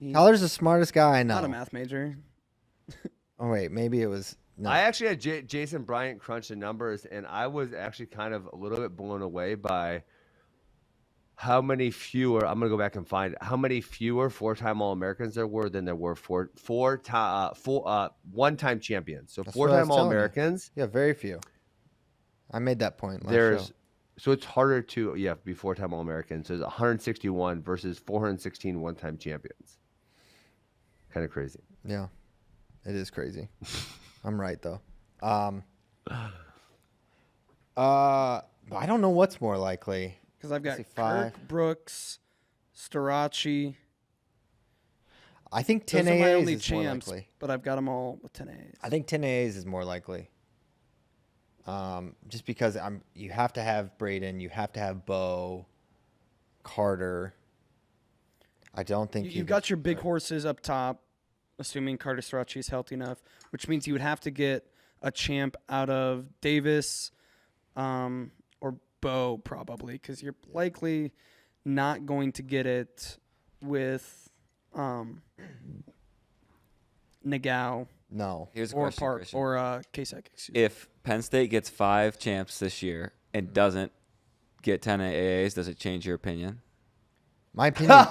No. Tyler's the smartest guy I know. Not a math major. Oh wait, maybe it was. No. I actually had Jason Bryant crunch the numbers, and I was actually kind of a little bit blown away by how many fewer. I'm gonna go back and find how many fewer 4-time All-Americans there were than there were one-time champions. So That's what I was 4-time telling you. All-Americans. Yeah, very few. I made that point last There's show. so it's harder to be 4-time All-Americans. So there's 161 versus 416 one-time champions. Kind of crazy. Yeah, it is crazy. I'm right though. I don't know what's more likely. Because I've got Let's see, 5. Kirk, Brooks, Starachi. I think Those 10 are my AAs only is more champs, likely. but I've got them all with 10 A's. I think 10 A's is more likely. Just because you have to have Braden, you have to have Bo, Carter. I don't think You've got your big horses up top, assuming Carter Starachi is healthy enough, which means you would have to get a champ out of Davis or Bo probably, because you're likely not going to get it with Nagao No. Here's a or question, Park Christian. or Kasek. Excuse me. If Penn State gets 5 champs this year and doesn't get 10 AAs, does it change your opinion? My opinion.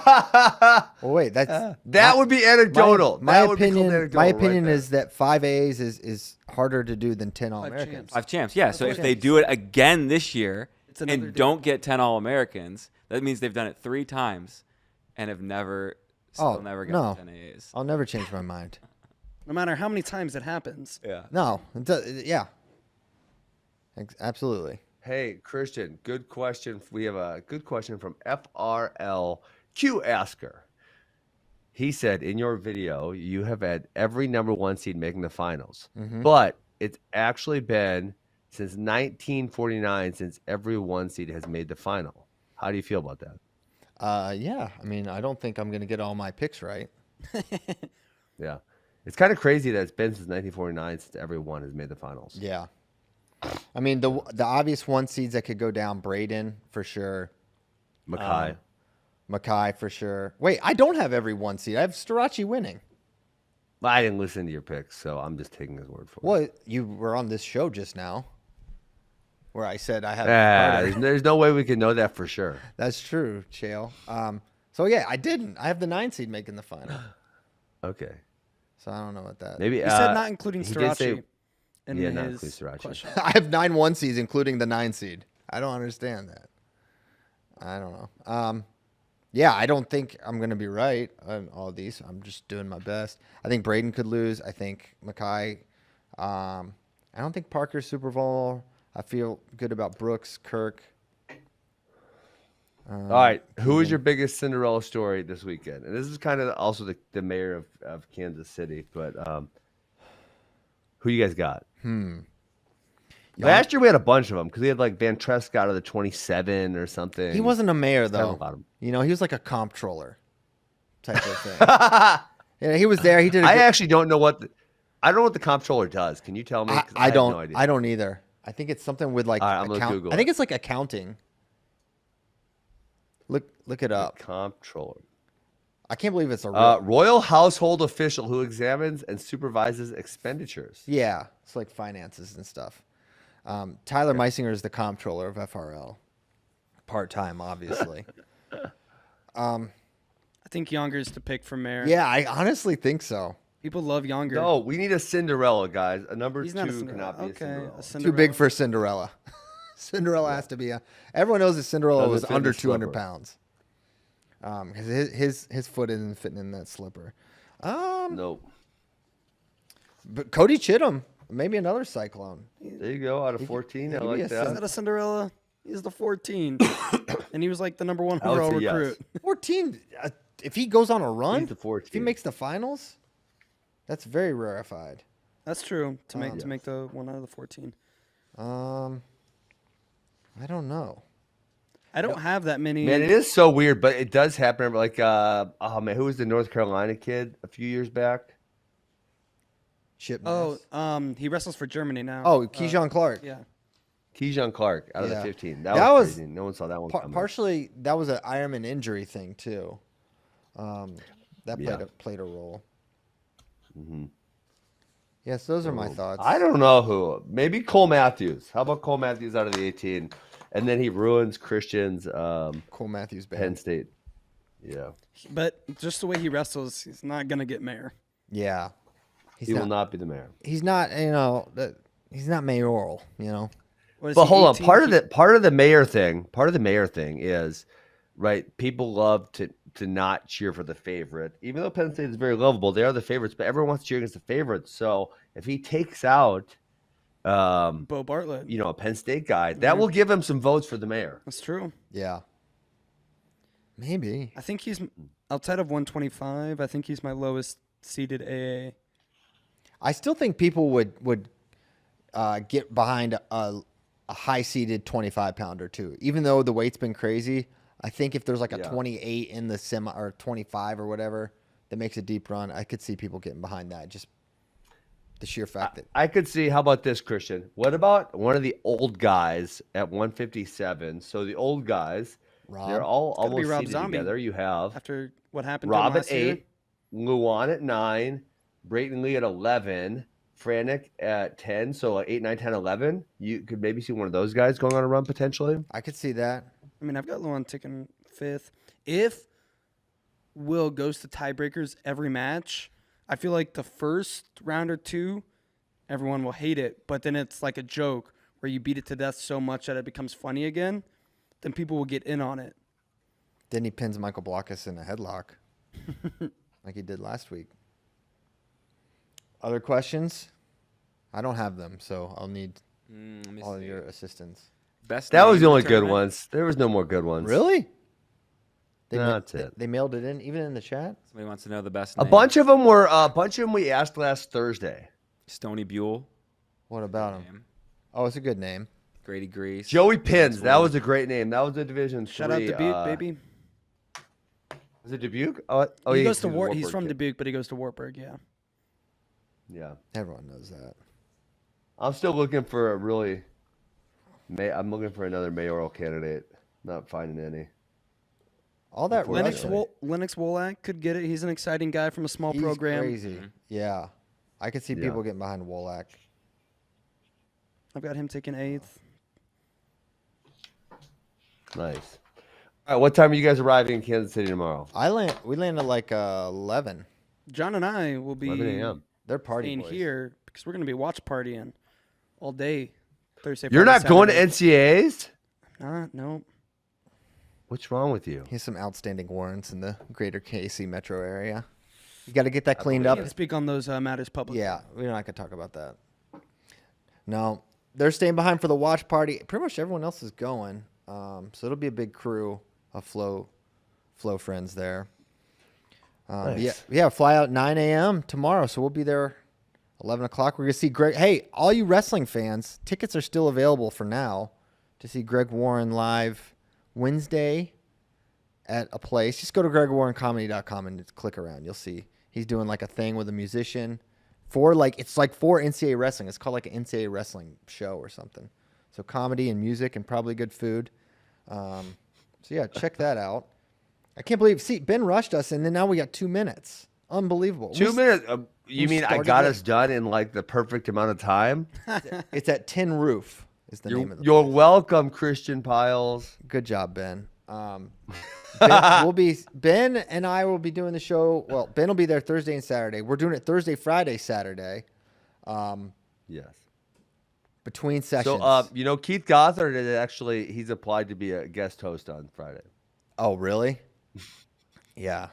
Well, wait, That would be anecdotal. My That would be called opinion. anecdotal My right opinion there. is that 5 A's is harder to do than 10 All Americans. champs. 5 champs, yeah. So if they champs. do it again this year It's another and don't get 10 All-Americans, that means they've done it 3 times and have never No. gotten 10 AAs. I'll never change my mind. No matter how many times it happens. Yeah. No. Yeah. Absolutely. Hey, Christian, good question. We have a good question from FRL Q Asker. He said, in your video, you have had every number 1 seed making the finals, but it's actually been since 1949 since every 1 seed has made the final. How do you feel about that? Yeah. I mean, I don't think I'm going to get all my picks right. Yeah. It's kind of crazy that it's been since 1949 since everyone has made the finals. Yeah. I mean, the obvious 1 seeds that could go down, Braden for sure. Mackay for sure. Wait, I don't have every 1 seed. I have Starachi winning. Well, I didn't listen to your picks, so I'm just taking his word for it. Well, you were on this show just now where I said I have there's no way we can know that for sure. That's true, Chael. So, yeah, I didn't. I have the 9 seed making the final. Okay. So I don't know what that. Maybe He said not including he did say- Starachi in Yeah, not his including Starachi. question. I have 9 1 seeds, including the 9 seed. I don't understand that. I don't know. Yeah, I don't think I'm going to be right on all these. I'm just doing my best. I think Braden could lose. I think Mackay. I don't think Parker's super vulnerable. I feel good about Brooks, Kirk. All right. Who is your biggest Cinderella story this weekend? And this is kind of also the mayor of Kansas City, but who you guys got? Last year we had a bunch of them because we had like Van Tresk out of the 27 or something. He wasn't a mayor, Kind of though. about him. You know, he was like a comptroller type of thing. Yeah, he was there. He did. I actually don't know what I don't know what the comptroller does. Can you tell me? 'Cause I have don't. No idea. I don't either. I think it's something with like. All right, I'm gonna Google I think it. it's like accounting. Look it up. Comptroller. I can't believe it's a real. Royal household official who examines and supervises expenditures. Yeah, it's like finances and stuff. Tyler Meisinger is the comptroller of FRL, part time, obviously. I think Younger's to pick for mayor. Yeah, I honestly think so. People love Younger. No, we need a Cinderella, guys. A number He's 2 not a Cinderella. cannot be a Okay, Cinderella. a Cinderella. Too big for Cinderella. Cinderella has to be everyone knows that Cinderella Doesn't was fit in under the 200 slipper. pounds. Because his foot isn't fitting in that slipper. Nope. But Cody Chittum, maybe another Cyclone. There you go. Out of 14, I could be like a He's that. not a Cinderella. He's the 14. And he was like the number 1 I would overall say yes. recruit. 14. If he goes on a run, He's the 14. if he makes the finals, that's very rarefied. That's true. To make the 1 out of the 14. I don't know. I don't have that many. Man, it is so weird, but it does happen. Like, oh man, who was the North Carolina kid a few years back? Shipness. He wrestles for Germany now. Oh, Keyshawn Clark. Yeah. Keyshawn Clark out of Yeah. the 15. That That was was crazy. No one saw that one coming. Partially, that was an Ironman injury thing too. That Yeah. played a role. Mhm. Yes, those are my thoughts. I don't know who. Maybe Cole Matthews. How about Cole Matthews out of the 18? And then he ruins Christian's Cole Matthews band. Penn State. Yeah. But just the way he wrestles, he's not going to get mayor. Yeah, He will not be the mayor. He's not. He's not mayoral. You know. What is But he, hold on, 18? part of the mayor thing is, right, people love to not cheer for the favorite. Even though Penn State is very lovable, they are the favorites, but everyone wants to cheer against the favorites. So if he takes out Bo Bartlett. a Penn State guy, that will give him some votes for the mayor. That's true. Yeah. Maybe. I think he's outside of 125. I think he's my lowest seeded AA. I still think people would get behind a high seeded 25 pounder too, even though the weight's been crazy. I think if there's like a 28 in the semi or 25 or whatever that makes a deep run, I could see people getting behind that. Just the sheer fact that I could see. How about this, Christian? What about one of the old guys at 157? So the old guys, they're all gotta be almost Rob seated Zombie. together. You have After what happened to him Rob at last year. 8, Luan at 9, Brayton Lee at 11, Franek at 10. So 8, 9, 10, 11. You could maybe see one of those guys going on a run potentially. I could see that. I mean, I've got Luan taking 5th. If Will goes to tiebreakers every match, I feel like the first round or two, everyone will hate it. But then it's like a joke where you beat it to death so much that it becomes funny again. Then people will get in on it. Then he pins Michael Blockus in a headlock like he did last week. Other questions? I don't have them, so I'll need all of your assistance. That was the only good ones. There was no more good ones. Really? That's it. They mailed it in, even in the chat? Somebody wants to know the best A name. bunch of them we asked last Thursday. Stony Buell. What about him? Oh, it's a good name. Grady Grease. Joey Pins. That was a great name. That was a Division 3. Shout out to Butte, baby. Is it Dubuque? Oh, he goes to he's a He's Wartburg from kid. Dubuque, but he goes to Wartburg. Yeah. Yeah. Everyone knows that. I'm still looking for I'm looking for another mayoral candidate. Not finding any. All that Lennox Russian. Lennox Wolak could get it. He's an exciting guy from a small He's program. crazy. Yeah. I could see Yeah. people getting behind Wolak. I've got him taking 8th. Nice. All right, what time are you guys arriving in Kansas City tomorrow? We land at like 11. John and I will be 11 a.m. They're party staying boys. here because we're going to be watch partying all day Thursday. You're Friday, not going to Saturday. NCAAs? No. What's wrong with you? He has some outstanding warrants in the greater KC metro area. You got to get that cleaned up. Can't speak on those matters publicly. Yeah, we're not going to talk about that. No, they're staying behind for the watch party. Pretty much everyone else is going. So it'll be a big crew of Flow friends there. Nice. Yeah, fly out 9 a.m. tomorrow. So we'll be there 11 o'clock. We're going to see Greg. Hey, all you wrestling fans, tickets are still available for now to see Greg Warren live Wednesday at a place. Just go to gregwarrencomedy.com and just click around. You'll see he's doing like a thing with a musician it's like for NCAA wrestling. It's called like an NCAA wrestling show or something. So comedy and music and probably good food. So yeah, check that out. I can't believe, Ben rushed us and then now we got 2 minutes. Unbelievable. 2 minutes? You we mean I started got it. us done in like the perfect amount of time? It's at Tin Roof is the name of the You're place. welcome, Christian Piles. Good job, Ben. Ben and I will be doing the show. Well, Ben will be there Thursday and Saturday. We're doing it Thursday, Friday, Saturday. Yes. Between sessions. So, Keith Gothard he's applied to be a guest host on Friday. Oh, really? Yeah,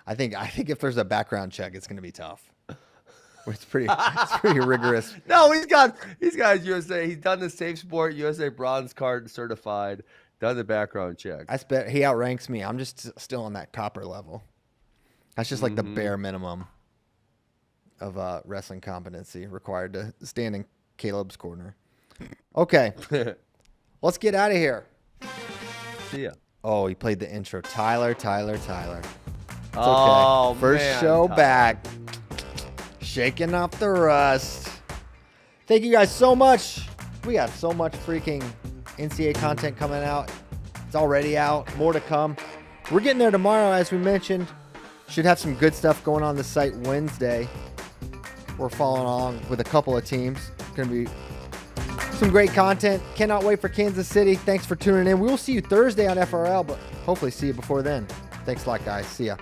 I think if there's a background check, it's going to be tough. It's pretty rigorous. No, he's got his USA. He's done the Safe Sport USA Bronze Card certified. Done the background check. I bet he outranks me. I'm just still on that copper level. That's just like the bare minimum of wrestling competency required to stand in Caleb's corner. Okay, let's get out of here. See ya. Oh, he played the intro. Tyler. It's Oh, okay. First man, show Tyler. back. Shaking off the rust. Thank you guys so much. We got so much freaking NCAA content coming out. It's already out. More to come. We're getting there tomorrow, as we mentioned. Should have some good stuff going on the site Wednesday. We're following along with a couple of teams. Going to be some great content. Cannot wait for Kansas City. Thanks for tuning in. We will see you Thursday on FRL, but hopefully see you before then. Thanks a lot, guys. See ya.